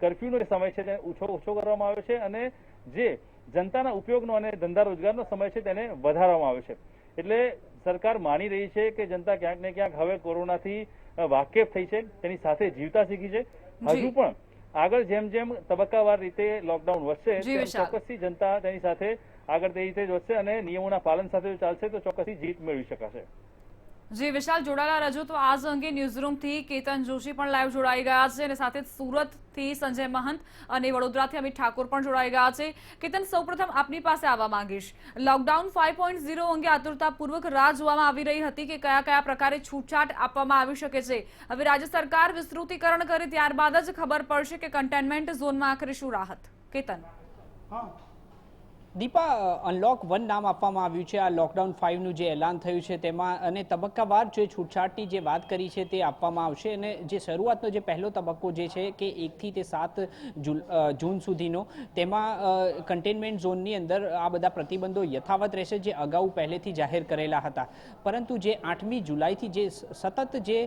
કર્ફ્યુનો જે સમય છે તેને ઓછો કરવામાં આવ્યો છે અને જે જનતાના ઉપયોગનો અને ધંધા રોજગારનો સમય છે તેને વધારવામાં આવ્યો છે. એટલે સરકાર માની રહી છે કે જનતા ક્યાંક ને ક્યાંક હવે કોરોનાથી વાકેફ થઈ છે, તેની સાથે જીવતા શીખી છે. હજુ પણ આગળ જેમ જેમ તબક્કાવાર રીતે લોકડાઉન વધશે તેમ ચોક્કસથી જનતા તેની સાથે આગળ તે રીતે જ વધશે અને નિયમોના પાલન સાથે ચાલશે તો ચોક્કસથી જીત મેળવી શકાશે. જી વિશાલ, જોડાયેલા રજો તો આજ અંગે ન્યૂઝરૂમથી કેતન જોશી પણ લાઈવ જોડાઈ ગયા છે અને સાથે સુરતથી સંજય મહંત અને વડોદરાથી અમિત ઠાકોર પણ જોડાઈ ગયા છે. કેતન, સૌપ્રથમ આપની પાસે આવવા માંગીશ. લોકડાઉન 5.0 અંગે આતુરતાપૂર્વક રાહ જોવામાં આવી રહી હતી કે કયા કયા પ્રકારે છૂટછાટ આપવામાં આવી શકે છે. હવે રાજ્ય સરકાર વિસ્તૃતીકરણ કરે ત્યારબાદ જ ખબર પડશે કે કન્ટેનમેન્ટ ઝોનમાં આખરે શું રાહત. કેતન. દીપા, અનલોક 1 નામ આપવામાં આવ્યું છે આ લોકડાઉન 5નું જે એલાન થયું છે તેમાં, અને તબક્કાવાર જે છૂટછાટની જે વાત કરી છે તે આપવામાં આવશે. અને જે શરૂઆતનો જે પહેલો તબક્કો જે છે કે 1 થી તે 7 જૂન સુધીનો, તેમાં કન્ટેનમેન્ટ ઝોનની અંદર આ બધા પ્રતિબંધો યથાવત રહેશે જે અગાઉ પહેલેથી જાહેર કરેલા હતા. પરંતુ જે 8મી જુલાઈથી જે સતત જે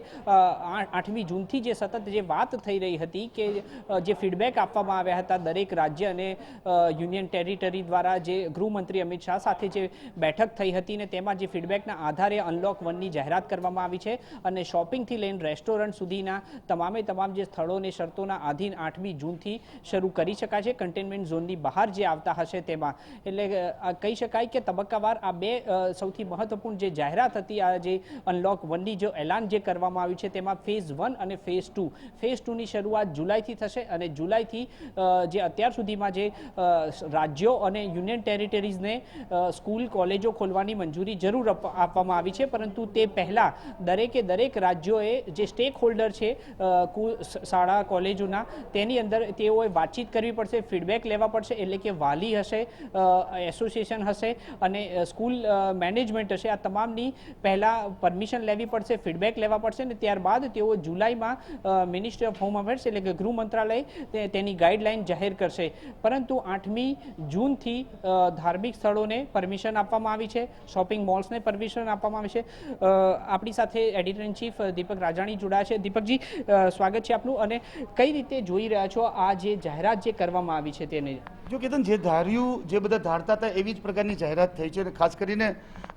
8મી જૂનથી જે સતત જે વાત થઈ રહી હતી કે જે ફીડબેક આપવામાં આવ્યા હતા દરેક રાજ્ય અને યુનિયન ટેરિટરી દ્વારા, જે ગૃહમંત્રી અમિત શાહ સાથે જે બેઠક થઈ હતી ને તેમાં જે ફીડબેકના આધારે અનલોક 1ની જાહેરાત કરવામાં આવી છે અને શોપિંગથી લઈને રેસ્ટોરન્ટ સુધીના તમામ જે સ્થળોને શરતોના આધીન 8મી જૂનથી શરૂ કરી શકાય છે કન્ટેનમેન્ટ ઝોનની બહાર જે આવતા હશે તેમાં. એટલે કહી શકાય કે તબક્કાવાર આ બે સૌથી મહત્વપૂર્ણ જે જાહેરાત હતી, આ જે અનલોક 1ની જે એલાન જે કરવામાં આવ્યું છે તેમાં ફેઝ 1 અને ફેઝ 2, ફેઝ 2ની શરૂઆત જુલાઈથી થશે અને જુલાઈથી જે અત્યાર સુધીમાં જે રાજ્યો અને યુનિયન ટેરિટરીઝને સ્કૂલ કોલેજો ખોલવાની મંજૂરી જરૂર આપવામાં આવી છે. પરંતુ તે પહેલાં દરેક રાજ્યોએ જે સ્ટેક હોલ્ડર છે શાળા કોલેજોના, તેની અંદર તેઓએ વાતચીત કરવી પડશે, ફીડબેક લેવા પડશે. એટલે કે વાલી હશે, એસોસિએશન હશે અને સ્કૂલ મેનેજમેન્ટ હશે, આ તમામની પહેલાં પરમિશન લેવી પડશે, ફીડબેક લેવા પડશે અને ત્યારબાદ તેઓ જુલાઈમાં મિનિસ્ટ્રી ઓફ હોમ અફેર્સ એટલે કે ગૃહ મંત્રાલય તેની ગાઈડલાઈન જાહેર કરશે. પરંતુ 8મી જૂનથી ધાર્મિક સ્થળોને પરમિશન આપવામાં આવી છે, શોપિંગ મોલ્સને પરમિશન આપવામાં આવી છે. આપણી સાથે એડિટર ઇન ચીફ દીપક રાજાણી જોડાયા છે. દીપકજી, સ્વાગત છે આપનું. અને કઈ રીતે જોઈ રહ્યા છો આ જે જાહેરાત જે કરવામાં આવી છે તેને? જો કેતન, જે ધાર્યું, જે બધા ધારતા હતા એવી જ પ્રકારની જાહેરાત થઈ છે અને ખાસ કરીને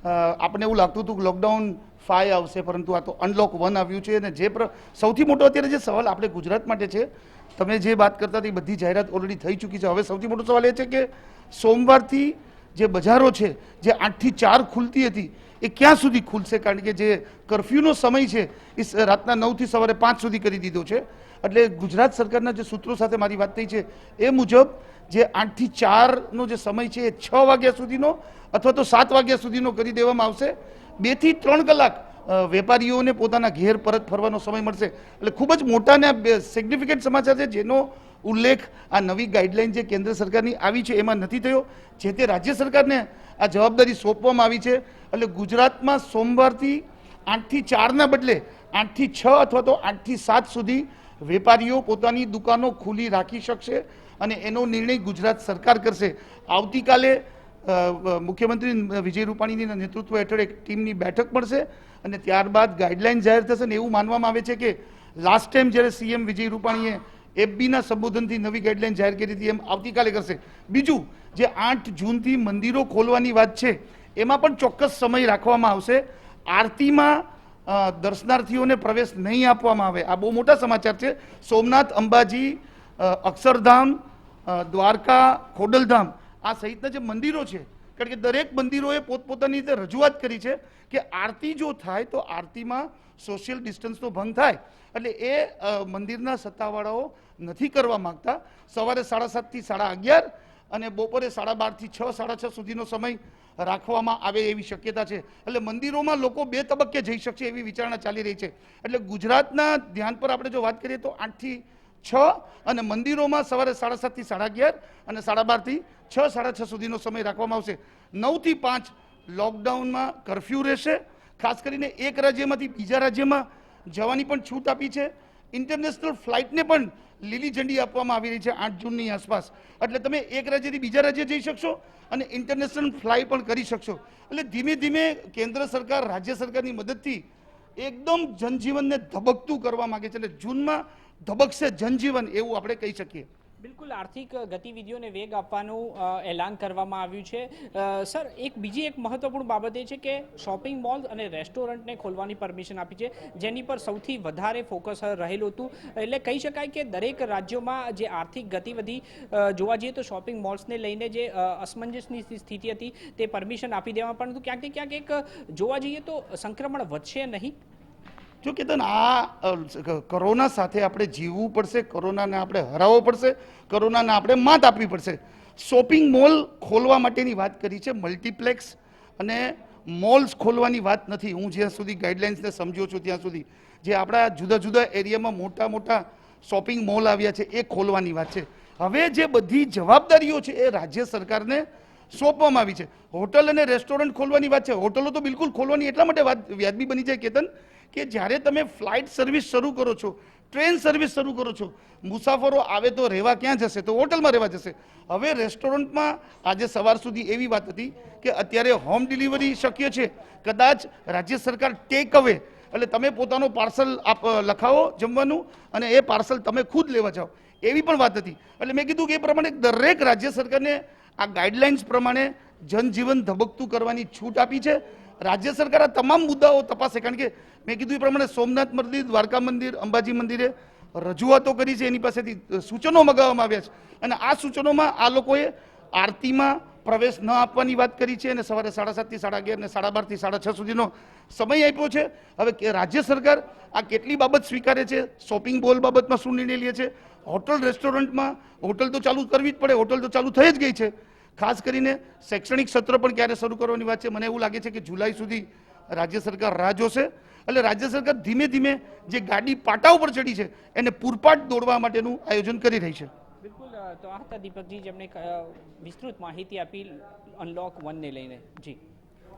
આપણને એવું લાગતું હતું કે લોકડાઉન 5 આવશે, પરંતુ આ તો અનલોક 1 આવ્યું છે. અને જે સૌથી મોટો અત્યારે જે સવાલ આપણે ગુજરાત માટે છે, તમે જે વાત કરતા હતી બધી જાહેરાત ઓલરેડી થઈ ચૂકી છે. હવે સૌથી મોટો સવાલ એ છે કે સોમવારથી જે બજારો છે જે 8 થી 4 ખુલતી હતી એ ક્યાં સુધી ખુલશે? કારણ કે જે કર્ફ્યુનો સમય છે એ રાતના 9 થી સવારે 5 સુધી કરી દીધો છે. એટલે ગુજરાત સરકારના જે સૂત્રો સાથે મારી વાત થઈ છે એ મુજબ જે 8 થી 4નો જે સમય છે એ 6 વાગ્યા સુધીનો અથવા તો 7 વાગ્યા સુધીનો કરી દેવામાં આવશે. 2 થી 3 કલાક વેપારીઓને પોતાના ઘેર પરત ફરવાનો સમય મળશે. એટલે ખૂબ જ મોટા અને સિગ્નિફિકન્ટ સમાચાર છે, જેનો ઉલ્લેખ આ નવી ગાઈડલાઈન જે કેન્દ્ર સરકારની આવી છે એમાં નથી થયો. જે તે રાજ્ય સરકારને આ જવાબદારી સોંપવામાં આવી છે. એટલે ગુજરાતમાં સોમવારથી 8 થી 4ના બદલે 8 થી 6 અથવા તો 8 થી 7 સુધી વેપારીઓ પોતાની દુકાનો ખુલ્લી રાખી શકશે અને એનો નિર્ણય ગુજરાત સરકાર કરશે. આવતીકાલે મુખ્યમંત્રી વિજય રૂપાણીના નેતૃત્વ હેઠળ એક ટીમની બેઠક મળશે અને ત્યારબાદ ગાઈડલાઈન જાહેર થશે ને એવું માનવામાં આવે છે કે લાસ્ટ ટાઈમ જ્યારે સીએમ વિજય રૂપાણીએ એફબીના સંબોધનથી નવી ગાઈડલાઈન જાહેર કરી હતી એમ આવતીકાલે કરશે. બીજું, જે 8 જૂનથી મંદિરો ખોલવાની વાત છે એમાં પણ ચોક્કસ સમય રાખવામાં આવશે. આરતીમાં દર્શનાર્થીઓને પ્રવેશ નહીં આપવામાં આવે. આ બહુ મોટા સમાચાર છે. સોમનાથ, અંબાજી, અક્ષરધામ, દ્વારકા, ખોડલધામ આ સહિતના જે મંદિરો છે, કારણ કે દરેક મંદિરોએ પોતપોતાની રીતે રજૂઆત કરી છે કે આરતી જો થાય તો આરતીમાં સોશિયલ ડિસ્ટન્સનો ભંગ થાય, એટલે એ મંદિરના સત્તાવાળાઓ નથી કરવા માંગતા. સવારે 7:30 થી 11:30 અને બપોરે 12:30 થી 6, 6:30 સુધીનો સમય રાખવામાં આવે એવી શક્યતા છે. એટલે મંદિરોમાં લોકો 2 તબક્કે જઈ શકશે એવી વિચારણા ચાલી રહી છે. એટલે ગુજરાતના ધ્યાન પર આપણે જો વાત કરીએ તો 8 થી 6 અને મંદિરોમાં સવારે 7:30 થી 11:30 અને 12:30 થી 6, 6:30 સુધીનો સમય રાખવામાં આવશે. 9 થી 5 લોકડાઉનમાં કરફ્યુ રહેશે. ખાસ કરીને એક રાજ્યમાંથી બીજા રાજ્યમાં જવાની પણ છૂટ આપી છે. ઇન્ટરનેશનલ ફ્લાઇટને પણ લીલી ઝંડી આપવામાં આવી રહી છે 8 જૂનની આસપાસ. એટલે તમે એક રાજ્યથી બીજા રાજ્ય જઈ શકશો અને ઇન્ટરનેશનલ ફ્લાય પણ કરી શકશો. એટલે ધીમે ધીમે કેન્દ્ર સરકાર રાજ્ય સરકારની મદદથી એકદમ જનજીવનને ધબકતું કરવા માંગે છે. એટલે જૂનમાં ધબકશે જનજીવન એવું આપણે કહી શકીએ. બિલકુલ આર્થિક ગતિવિધિઓને વેગ આપવાનું એલાન કરવામાં આવ્યું છે. સર, બીજી એક મહત્વપૂર્ણ બાબત એ છે કે શોપિંગ મોલ અને રેસ્ટોરન્ટને ખોલવાની પરમિશન આપી છે, જેની પર સૌથી વધારે ફોકસ રહેલું હતું. એટલે કહી શકાય કે દરેક રાજ્યોમાં જે આર્થિક ગતિવિધિ જોવા જઈએ તો શોપિંગ મોલ્સને લઈને જે અસમંજસની સ્થિતિ હતી તે પરમિશન આપી દેવામાં, પરંતુ ક્યાંક ને ક્યાંક એક જોવા જઈએ તો સંક્રમણ વધશે નહીં. જો કેતન, આ કોરોના સાથે આપણે જીવવું પડશે, કોરોનાને આપણે હરાવવો પડશે, કોરોનાને આપણે માત આપવી પડશે. શોપિંગ મોલ ખોલવા માટેની વાત કરી છે, મલ્ટીપ્લેક્સ અને મોલ્સ ખોલવાની વાત નથી. હું જ્યાં સુધી ગાઈડલાઇન્સને સમજ્યો છું ત્યાં સુધી જે આપણા જુદા જુદા એરિયામાં મોટા મોટા શોપિંગ મોલ આવ્યા છે એ ખોલવાની વાત છે. હવે જે બધી જવાબદારીઓ છે એ રાજ્ય સરકારને સોંપવામાં આવી છે. હોટલ અને રેસ્ટોરન્ટ ખોલવાની વાત છે. હોટલો તો બિલકુલ ખોલવાની એટલા માટે વાત વ્યાજબી બની જાય કેતન કે જ્યારે તમે ફ્લાઇટ સર્વિસ શરૂ કરો છો, ટ્રેન સર્વિસ શરૂ કરો છો, મુસાફરો આવે તો રહેવા ક્યાં જશે? તો હોટલમાં રહેવા જશે. હવે રેસ્ટોરન્ટમાં આજે સવાર સુધી એવી વાત હતી કે અત્યારે હોમ ડિલિવરી શક્ય છે. કદાચ રાજ્ય સરકાર ટેક અવે, એટલે તમે પોતાનો પાર્સલ લખાવો જમવાનું અને એ પાર્સલ તમે ખુદ લેવા જાઓ, એવી પણ વાત હતી. એટલે મેં કીધું કે એ પ્રમાણે દરેક રાજ્ય સરકારને આ ગાઈડલાઇન્સ પ્રમાણે જનજીવન ધબકતું કરવાની છૂટ આપી છે. રાજ્ય સરકાર આ તમામ મુદ્દાઓ તપાસે, કારણ કે મેં કીધું એ પ્રમાણે સોમનાથ મંદિર, દ્વારકા મંદિર, અંબાજી મંદિરે રજૂઆતો કરી છે, એની પાસેથી સૂચનો મગાવવામાં આવ્યા છે અને આ સૂચનોમાં આ લોકોએ આરતીમાં પ્રવેશ ન આપવાની વાત કરી છે અને સવારે 7:30 થી 11:30 અને 12:30 થી 6:30 સુધીનો સમય આપ્યો છે. હવે રાજ્ય સરકાર આ કેટલી બાબત સ્વીકારે છે, શોપિંગ મોલ બાબતમાં શું નિર્ણય લે છે, હોટલ રેસ્ટોરન્ટમાં હોટલ તો ચાલુ કરવી જ પડે, હોટલ તો ચાલુ થઈ જ ગઈ છે. ખાસ કરીને શૈક્ષણિક સત્ર પણ ક્યારે શરૂ કરવાની વાત છે. મને એવું લાગે છે કે જુલાઈ સુધી રાજ્ય સરકાર રાહ જોશે. એટલે રાજ્ય સરકાર ધીમે ધીમે જે ગાડી પાટા ઉપર ચડી છે એને પૂરપાટ દોડવા માટેનું આયોજન કરી રહી છે. બિલકુલ, તો આ હતા દીપકજી જેમણે વિસ્તૃત માહિતી આપી અનલોક 1 ને લઈને.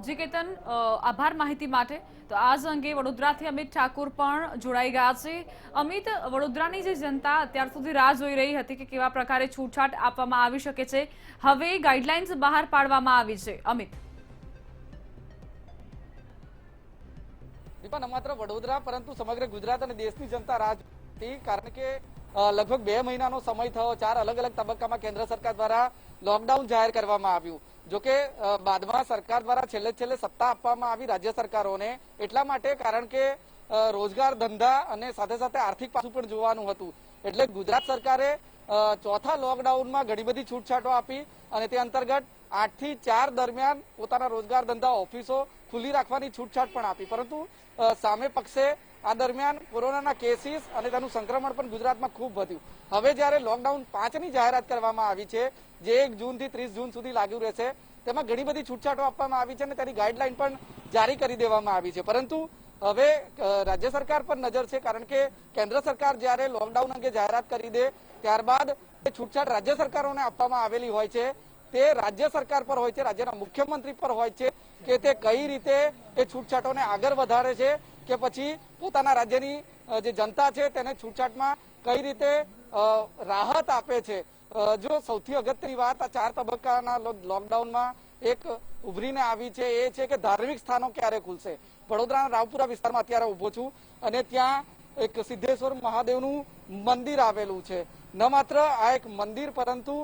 જી કેતન, આભાર માહિતી માટે. તો આ જ અંગે વડોદરાથી અમિત ઠાકોર પણ જોડાઈ ગયા છે. અમિત, વડોદરાની જે જનતા અત્યાર સુધી રાહ જોઈ રહી હતી કે કેવા પ્રકારે છૂટછાટ આપવામાં આવી શકે છે, હવે ગાઈડલાઇન્સ બહાર પાડવામાં આવી છે. અમિત, ન માત્ર વડોદરા પરંતુ સમગ્ર ગુજરાત અને દેશની જનતા રાહ જોતી, કારણ કે લગભગ 2 મહિનાનો સમય થયો. 4 અલગ અલગ તબક્કામાં કેન્દ્ર સરકાર દ્વારા લોકડાઉન જાહેર કરવામાં આવ્યું. જોકે બાદમાં સરકાર દ્વારા છેલ્લે સત્તા આપવામાં આવી રાજ્ય સરકારોને, એટલા માટે કારણ કે રોજગાર, ધંધા અને સાથે સાથે આર્થિક પાસું પણ જોવાનું હતું. એટલે ગુજરાત સરકારે ચોથા લોકડાઉનમાં ઘણી બધી છૂટછાટો આપી અને તે અંતર્ગત 8 થી 4 દરમિયાન પોતાના રોજગાર, ધંધા, ઓફિસો ખુલ્લી રાખવાની છૂટછાટ પણ આપી. પરંતુ સામે પક્ષે આ દરમિયાન કોરોનાના કેસીસ અને તેનું સંક્રમણ પણ ગુજરાતમાં ખૂબ વધ્યું. હવે જ્યારે લોકડાઉન 5ની જાહેરાત કરવામાં આવી છે, જે 1 જૂનથી 30 જૂન સુધી લાગુ રહેશે, તેમાં ઘણી બધી છૂટછાટો આપવામાં આવી છે અને તેની ગાઈડલાઈન પણ જારી કરી દેવામાં આવી છે. પરંતુ હવે રાજ્ય સરકાર પર નજર છે, કારણ કે કેન્દ્ર સરકાર જ્યારે લોકડાઉન અંગે જાહેરાત કરી દે ત્યારબાદ છૂટછાટ રાજ્ય સરકારોને આપવામાં આવેલી હોય છે તે રાજ્ય સરકાર પર હોય છે, રાજ્યના મુખ્યમંત્રી પર હોય છે કે તે કઈ રીતે એ છૂટછાટોને આગળ વધારે છે કે પછી પોતાના રાજ્યની જે જનતા છે તેને છૂટછાટમાં કઈ રીતે રાહત આપે છે. જો સૌથી અગત્યની વાત આ 4 તબક્કાના લોકડાઉનમાં એક ઉભરીને આવી છે એ છે કે ધાર્મિક સ્થાનો ક્યારે ખુલશે. વડોદરાના રાવપુરા વિસ્તારમાં અત્યારે ઉભો છું અને ત્યાં એક સિદ્ધેશ્વર મહાદેવનું મંદિર આવેલું છે. ન માત્ર આ એક મંદિર પરંતુ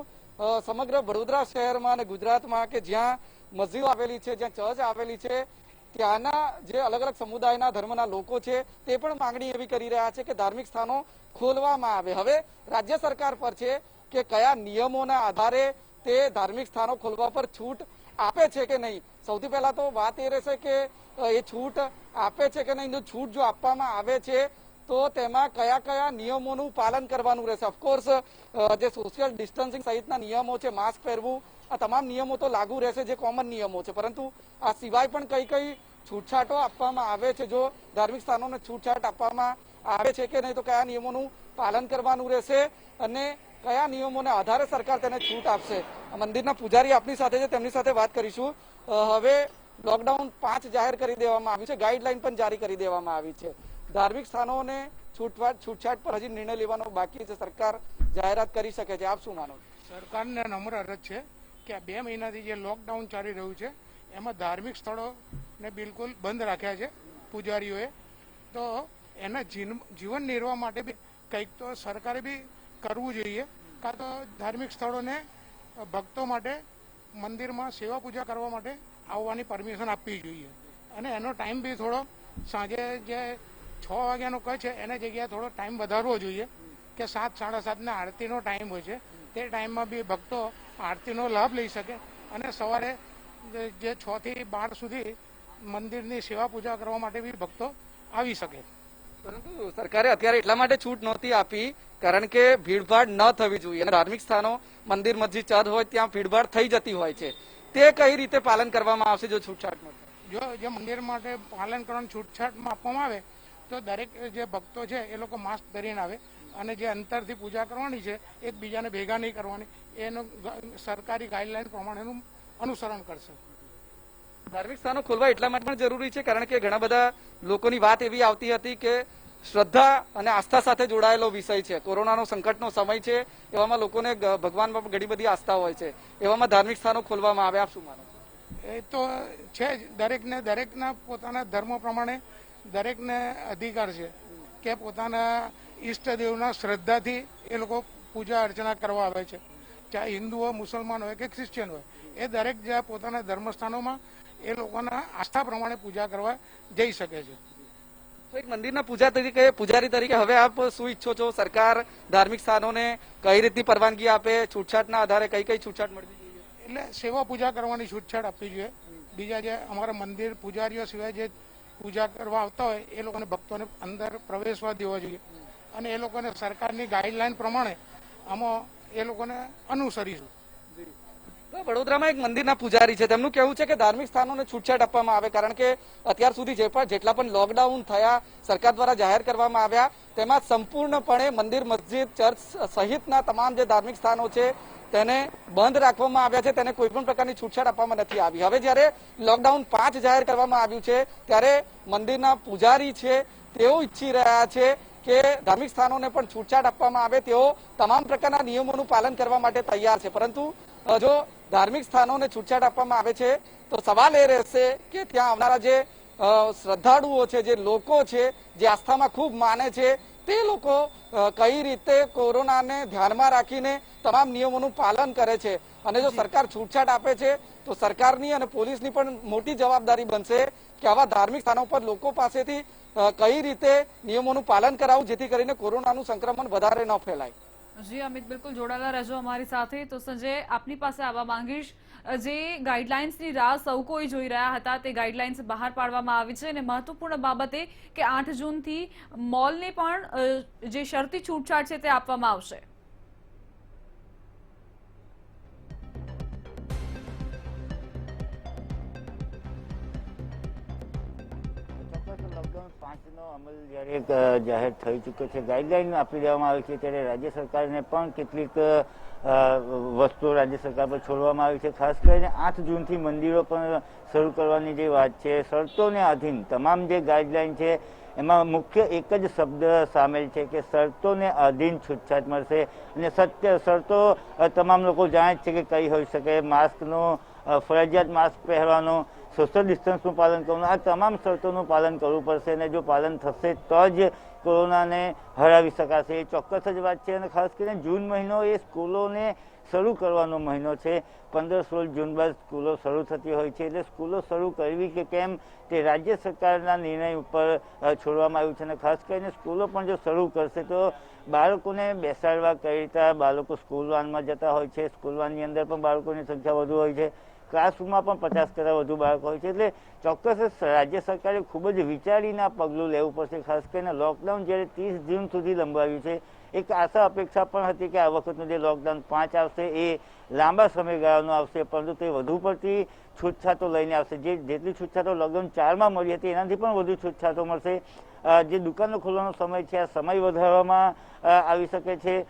સમગ્ર વડોદરા શહેરમાં અને ગુજરાતમાં કે જ્યાં મસ્જિદો આવેલી છે, જ્યાં ચર્ચ આવેલી છે, ત્યાંના જે અલગ અલગ સમુદાયના ધર્મના લોકો છે તે પણ માંગણી એવી કરી રહ્યા છે કે ધાર્મિક સ્થાનો ખોલવામાં આવે. હવે રાજ્ય સરકાર પર છે કે કયા નિયમોના આધારે તે ધાર્મિક સ્થાનો ખોલવા પર છૂટ આપે છે કે નહીં. સૌથી પહેલા તો વાત એ રહેશે કે એ છૂટ આપે છે કે નહીં. જો છૂટ જો આપવામાં આવે છે તો તેમાં કયા કયા નિયમોનું પાલન કરવાનું રહેશે. ઓફકોર્સ જે સોશિયલ ડિસ્ટન્સિંગ સહિતના નિયમો છે, માસ્ક પહેરવું, આ તમામ નિયમો તો લાગુ રહેશે જે કોમન નિયમો છે, પરંતુ આ સિવાય પણ કઈ કઈ છૂટછાટો આપવામાં આવે છે. જો ધાર્મિક સ્થાનોને છૂટછાટ આપવામાં આવે છે કે નહીં તો કયા નિયમોનું પાલન કરવાનું રહેશે અને કયા નિયમોને આધારે સરકાર તેને છૂટ આપશે. મંદિરના પૂજારી આપની સાથે છે, તેમની સાથે વાત કરીશું. હવે લોકડાઉન 5 જાહેર કરી દેવામાં આવ્યું છે, ગાઈડલાઈન પણ જારી કરી દેવામાં આવી છે. ધાર્મિક સ્થાનોને છૂટછાટ પર હજી નિર્ણય લેવાનો બાકી છે. સરકાર જાહેરાત કરી શકે છે. આપ શું માનો? સરકારને નમ્ર અરજ છે કે આ 2 મહિનાથી જે લોકડાઉન ચાલી રહ્યું છે એમાં ધાર્મિક સ્થળોને બિલકુલ બંધ રાખ્યા છે પૂજારીઓએ. તો એના જીવન નિર્વાહ માટે બી કંઈક તો સરકારે બી કરવું જોઈએ. કાં તો ધાર્મિક સ્થળોને ભક્તો માટે મંદિરમાં સેવા પૂજા કરવા માટે આવવાની પરમિશન આપવી જોઈએ અને એનો ટાઈમ બી થોડો સાંજે જે 6 વાગ્યાનો કહે છે એના જગ્યાએ થોડો ટાઈમ વધારવો જોઈએ કે 7, 7:30 આરતીનો ટાઈમ હોય છે તે ટાઈમમાં બી ભક્તો આરતીનો લાભ લઈ શકે અને સવારે જે 6 થી 12 સુધી મંદિરની સેવા પૂજા કરવા માટે બી ભક્તો આવી શકે. પરંતુ સરકારે અત્યારે એટલા માટે છૂટ નહોતી આપી કારણ કે ભીડભાડ ન થવી જોઈએ અને ધાર્મિક સ્થાનો, મંદિર, મસ્જિદ, ચર્ચ હોય ત્યાં ભીડભાડ થઈ જતી હોય છે. તે કઈ રીતે પાલન કરવામાં આવશે જો છૂટછાટ મળશે? જો જે મંદિર માટે પાલન કરવાની છૂટછાટમાં આપવામાં આવે તો દરેક જે ભક્તો છે એ લોકો માસ્ક પહેરીને આવે અને જે અંતરથી પૂજા કરવાની છે એકબીજાને ભેગા નહીં કરવાની એનું સરકારી ગાઈડલાઈન પ્રમાણેનું અનુસરણ કરશે. ધાર્મિક સ્થાનો ખોલવા એટલા માટે પણ જરૂરી છે કારણ કે ઘણા બધા લોકોની વાત એવી આવતી હતી કે શ્રદ્ધા અને આસ્થા સાથે જોડાયેલો વિષય છે. કોરોનાનો સંકટનો સમય છે, એવામાં લોકોને ભગવાનમાં પણ ઘણી બધી આસ્થા હોય છે. એવામાં ધાર્મિક સ્થાનો ખોલવામાં આવે. આપ શું માનો? એ તો છે જ. દરેકના પોતાના ધર્મ પ્રમાણે દરેકને અધિકાર છે કે પોતાના ઈષ્ટદેવના શ્રદ્ધાથી એ લોકો પૂજા અર્ચના કરવા આવે છે. ચાહે હિન્દુ હોય, મુસલમાન હોય કે ક્રિશ્ચિયન હોય, એ દરેક જે પોતાના ધર્મસ્થાનોમાં એ લોકોના આસ્થા પ્રમાણે પૂજા કરવા જઈ શકે છે. એક મંદિરના પૂજારી તરીકે હવે આપ શું ઈચ્છો છો? સરકાર ધાર્મિક સ્થાનોને કઈ રીતની પરવાનગી આપે? છૂટછાટના આધારે કઈ કઈ છૂટછાટ મળવી જોઈએ? એટલે સેવા પૂજા કરવાની છૂટછાટ આપવી જોઈએ. બીજા જે અમારા મંદિર પૂજારીઓ સિવાય જે પૂજા કરવા આવતા હોય એ લોકોને ભક્તોને અંદર પ્રવેશવા દેવા જોઈએ અને એ લોકોને સરકારની ગાઈડલાઈન પ્રમાણે આમાં એ લોકોને અનુસરીશું. વડોદરામાં એક મંદિરના પૂજારી છે, તેમનું કહેવું છે કે ધાર્મિક સ્થાનોને છૂટછાટ આપવામાં આવે કારણ કે અત્યાર સુધી જેટલા પણ લોકડાઉન થયા, સરકાર દ્વારા જાહેર કરવામાં આવ્યા, તેમાં સંપૂર્ણપણે મંદિર, મસ્જિદ, ચર્ચ સહિતના તમામ જે ધાર્મિક સ્થાનો છે તેને બંધ રાખવામાં આવ્યા છે. તેને કોઈ પણ પ્રકારની છૂટછાટ આપવામાં નથી આવી. હવે જ્યારે લોકડાઉન 5 જાહેર કરવામાં આવ્યું છે ત્યારે મંદિરના પૂજારી છે તેઓ ઈચ્છી રહ્યા છે કે ધાર્મિક સ્થાનોને પણ છૂટછાટ આપવામાં આવે. તેઓ તમામ પ્રકારના નિયમોનું પાલન કરવા માટે તૈયાર છે. પરંતુ જો ધાર્મિક સ્થાનોને છૂટછાટ આપવામાં આવે છે તો સવાલ એ રહેશે કે ત્યાં આવનારા જે શ્રદ્ધાળુઓ છે, જે લોકો છે, જે આસ્થામાં ખૂબ માને છે, તે લોકો કઈ રીતે કોરોનાને ધ્યાનમાં રાખીને તમામ નિયમોનું પાલન કરે છે. અને જો સરકાર છૂટછાટ આપે છે તો સરકારની અને પોલીસની પણ મોટી જવાબદારી બનશે કે આવા ધાર્મિક સ્થાનો પર લોકો પાસેથી કઈ રીતે નિયમોનું પાલન કરાવવું જેથી કરીને કોરોનાનું સંક્રમણ વધારે ન ફેલાય. જી અમિત, બિલકુલ જોડાયેલા રહેજો અમારી સાથે. તો સંજય, આપની પાસે આવવા માંગીશ, જે ગાઈડલાઇન્સની રાહ સૌ કોઈ જોઈ રહ્યા હતા તે ગાઈડલાઇન્સ બહાર પાડવામાં આવી છે અને મહત્વપૂર્ણ બાબતે કે 8 જૂનથી મોલને પણ જે શરતી છૂટછાટ છે તે આપવામાં આવશે. લોકડાઉન 5નો અમલ જ્યારે જાહેર થઈ ચૂક્યો છે, ગાઈડલાઈન આપી દેવામાં આવી છે, ત્યારે રાજ્ય સરકારને પણ કેટલીક વસ્તુઓ રાજ્ય સરકાર પર છોડવામાં આવી છે. ખાસ કરીને 8 જૂનથી મંદિરો પણ શરૂ કરવાની જે વાત છે, શરતોને આધીન તમામ જે ગાઈડલાઈન છે એમાં મુખ્ય એક જ શબ્દ સામેલ છે કે શરતોને આધીન છૂટછાટ મળશે અને શરતો તમામ લોકો જાણે જ છે કે કઈ હોઈ શકે. માસ્કનો ફરજિયાત માસ્ક પહેરવાનો, સોશિયલ ડિસ્ટન્સનું પાલન કરવાનું, આ તમામ શરતોનું પાલન કરવું પડશે અને જો પાલન થશે તો જ કોરોનાને હરાવી શકાશે. એ ચોક્કસ જ વાત છે અને ખાસ કરીને જૂન મહિનો એ સ્કૂલોને શરૂ કરવાનો મહિનો છે. 15-16 જૂન બાદ સ્કૂલો શરૂ થતી હોય છે એટલે સ્કૂલો શરૂ કરવી કે કેમ તે રાજ્ય સરકારના નિર્ણય ઉપર છોડવામાં આવ્યું છે અને ખાસ કરીને સ્કૂલો પણ જો શરૂ કરશે તો બાળકોને બેસાડવા કઈ રીતે, બાળકો સ્કૂલ વાનમાં જતા હોય છે, સ્કૂલ વાનની અંદર પણ બાળકોની સંખ્યા વધુ હોય છે, ક્લાસરૂમમાં પણ 50 કરતાં વધુ બાળકો હોય છે એટલે ચોક્કસ રાજ્ય સરકારે ખૂબ જ વિચારીને આ પગલું લેવું પડશે. ખાસ કરીને લોકડાઉન જ્યારે 30 જૂન સુધી લંબાવ્યું છે, એક આશા અપેક્ષા પણ હતી કે આ વખતનું જે લોકડાઉન 5 આવશે એ લાંબા સમયગાળાનું આવશે, પરંતુ તે વધુ પડતી છૂટછાટો લઈને આવશે. જેટલી છૂટછાટો લોકડાઉન 4માં મળી હતી એનાથી પણ વધુ છૂટછાટો મળશે. જે દુકાનો ખોલવાનો સમય છે આ સમય વધારવામાં આવી શકે છે,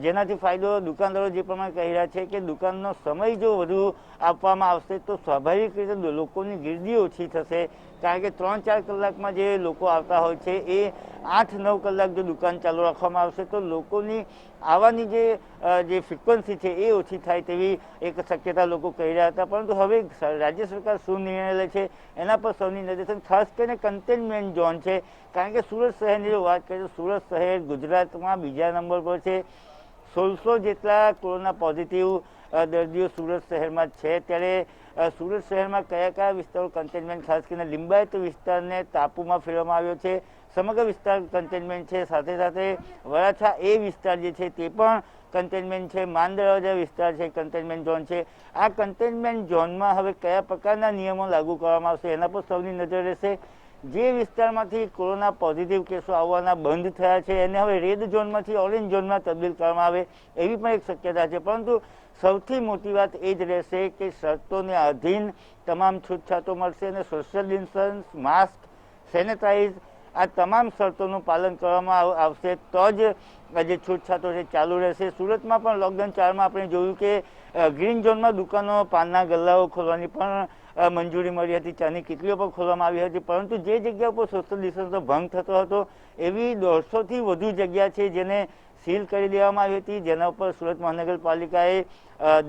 જેનાથી ફાયદો દુકાનદારો જે પ્રમાણે કહી રહ્યા છે કે દુકાનનો સમય જો વધુ આપવામાં આવશે તો સ્વાભાવિક રીતે લોકોની ગીરદી ઓછી થશે. કારણ કે 3-4 કલાકમાં જે લોકો આવતા હોય છે એ 8-9 કલાક જો દુકાન ચાલુ રાખવામાં આવશે તો લોકોની આવવાની જે ફ્રિકવન્સી છે એ ઓછી થાય તેવી એક શક્યતા લોકો કહી રહ્યા હતા. પરંતુ હવે રાજ્ય સરકાર શું નિર્ણય લે છે એના પર સૌની નજર છે. ખાસ કરીને કન્ટેનમેન્ટ ઝોન છે, કારણ કે સુરત શહેરની જો વાત કરીએ તો સુરત શહેર ગુજરાતમાં બીજા નંબર પર છે. 1600 જેટલા કોરોના પોઝિટિવ દર્દીઓ સુરત શહેરમાં છે. ત્યારે સુરત શહેરમાં કયા કયા વિસ્તારો કન્ટેનમેન્ટ, ખાસ કરીને લિંબાયત વિસ્તારને ટાપુમાં ફેરવવામાં આવ્યો છે, સમગ્ર વિસ્તાર કન્ટેનમેન્ટ છે. સાથે સાથે વરાછા એ વિસ્તાર જે છે તે પણ કન્ટેનમેન્ટ છે, માંદરવાજા વિસ્તાર છે કન્ટેનમેન્ટ ઝોન છે. આ કન્ટેનમેન્ટ ઝોનમાં હવે કયા પ્રકારના નિયમો લાગુ કરવામાં આવશે એના પર સૌની નજર રહેશે. જે વિસ્તારમાંથી કોરોના પોઝિટિવ કેસો આવવાના બંધ થયા છે એને હવે રેડ ઝોનમાંથી ઓરેન્જ ઝોનમાં તબદીલ કરવામાં આવે એવી પણ એક શક્યતા છે. પરંતુ સૌથી મોટી વાત એ જ રહેશે કે શરતોને આધીન તમામ છૂટછાટો મળશે અને સોશિયલ ડિસ્ટન્સ, માસ્ક, સેનેટાઈઝ આ તમામ શરતોનું પાલન કરવામાં આવશે તો જ જે છૂટછાટો છે ચાલુ રહેશે. સુરતમાં પણ લોકડાઉન 4માં આપણે જોયું કે ગ્રીન ઝોનમાં દુકાનો, પાનના ગલ્લાઓ ખોલવાની પણ મંજૂરી મળી હતી, ચાની કીટલીઓ પણ ખોલવામાં આવી હતી. પરંતુ જે જગ્યા ઉપર સોશિયલ ડિસ્ટન્સનો ભંગ થતો હતો એવી 150થી વધુ જગ્યા છે જેને સીલ કરી દેવામાં આવી હતી, જેના ઉપર સુરત મહાનગરપાલિકાએ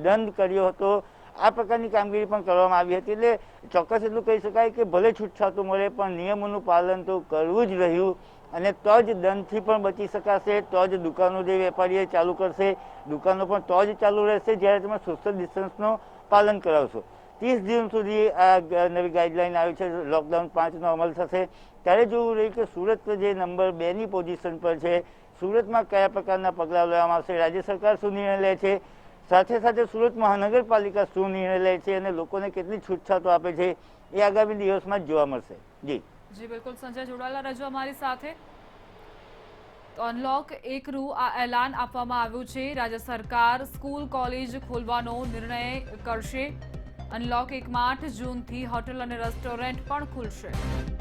દંડ કર્યો હતો. આ પ્રકારની કામગીરી પણ કરવામાં આવી હતી. એટલે ચોક્કસ એટલું કહી શકાય કે ભલે છૂટછાટો મળે પણ નિયમોનું પાલન તો કરવું જ રહ્યું અને તો જ દંડથી પણ બચી શકાશે, તો જ દુકાનો જે વેપારીઓ ચાલુ કરશે દુકાનો પણ તો જ ચાલુ રહેશે જ્યારે તમે સોશિયલ ડિસ્ટન્સનું પાલન કરાવશો. 30 જૂન સુધી આ નવી ગાઈડલાઈન આવી છે, લોકડાઉન 5નો અમલ થશે. ત્યારે જોવું રહ્યું કે સુરત જે નંબર 2ની પોઝિશન પર છે, સુરતમાં કયા પ્રકારના પગલાં લેવામાં આવશે, રાજ્ય સરકાર શું નિર્ણય લે છે, સાથે સાથે સુરત મહાનગરપાલિકા શું નિર્ણય લે છે અને લોકોને કેટલી છૂટછાટો આપે છે એ આગામી દિવસમાં જ જોવા મળશે. જી બિલકુલ સંજય જોડાયેલા રહેજો અમારી સાથે. તો અનલોક 1નું આ એલાન આપવામાં આવ્યું છે. રાજ્ય સરકાર સ્કૂલ, કોલેજ ખોલવાનો નિર્ણય કરશે. અનલોક 1માં 8 જૂનથી હોટેલ અને રેસ્ટોરન્ટ પણ ખુલશે.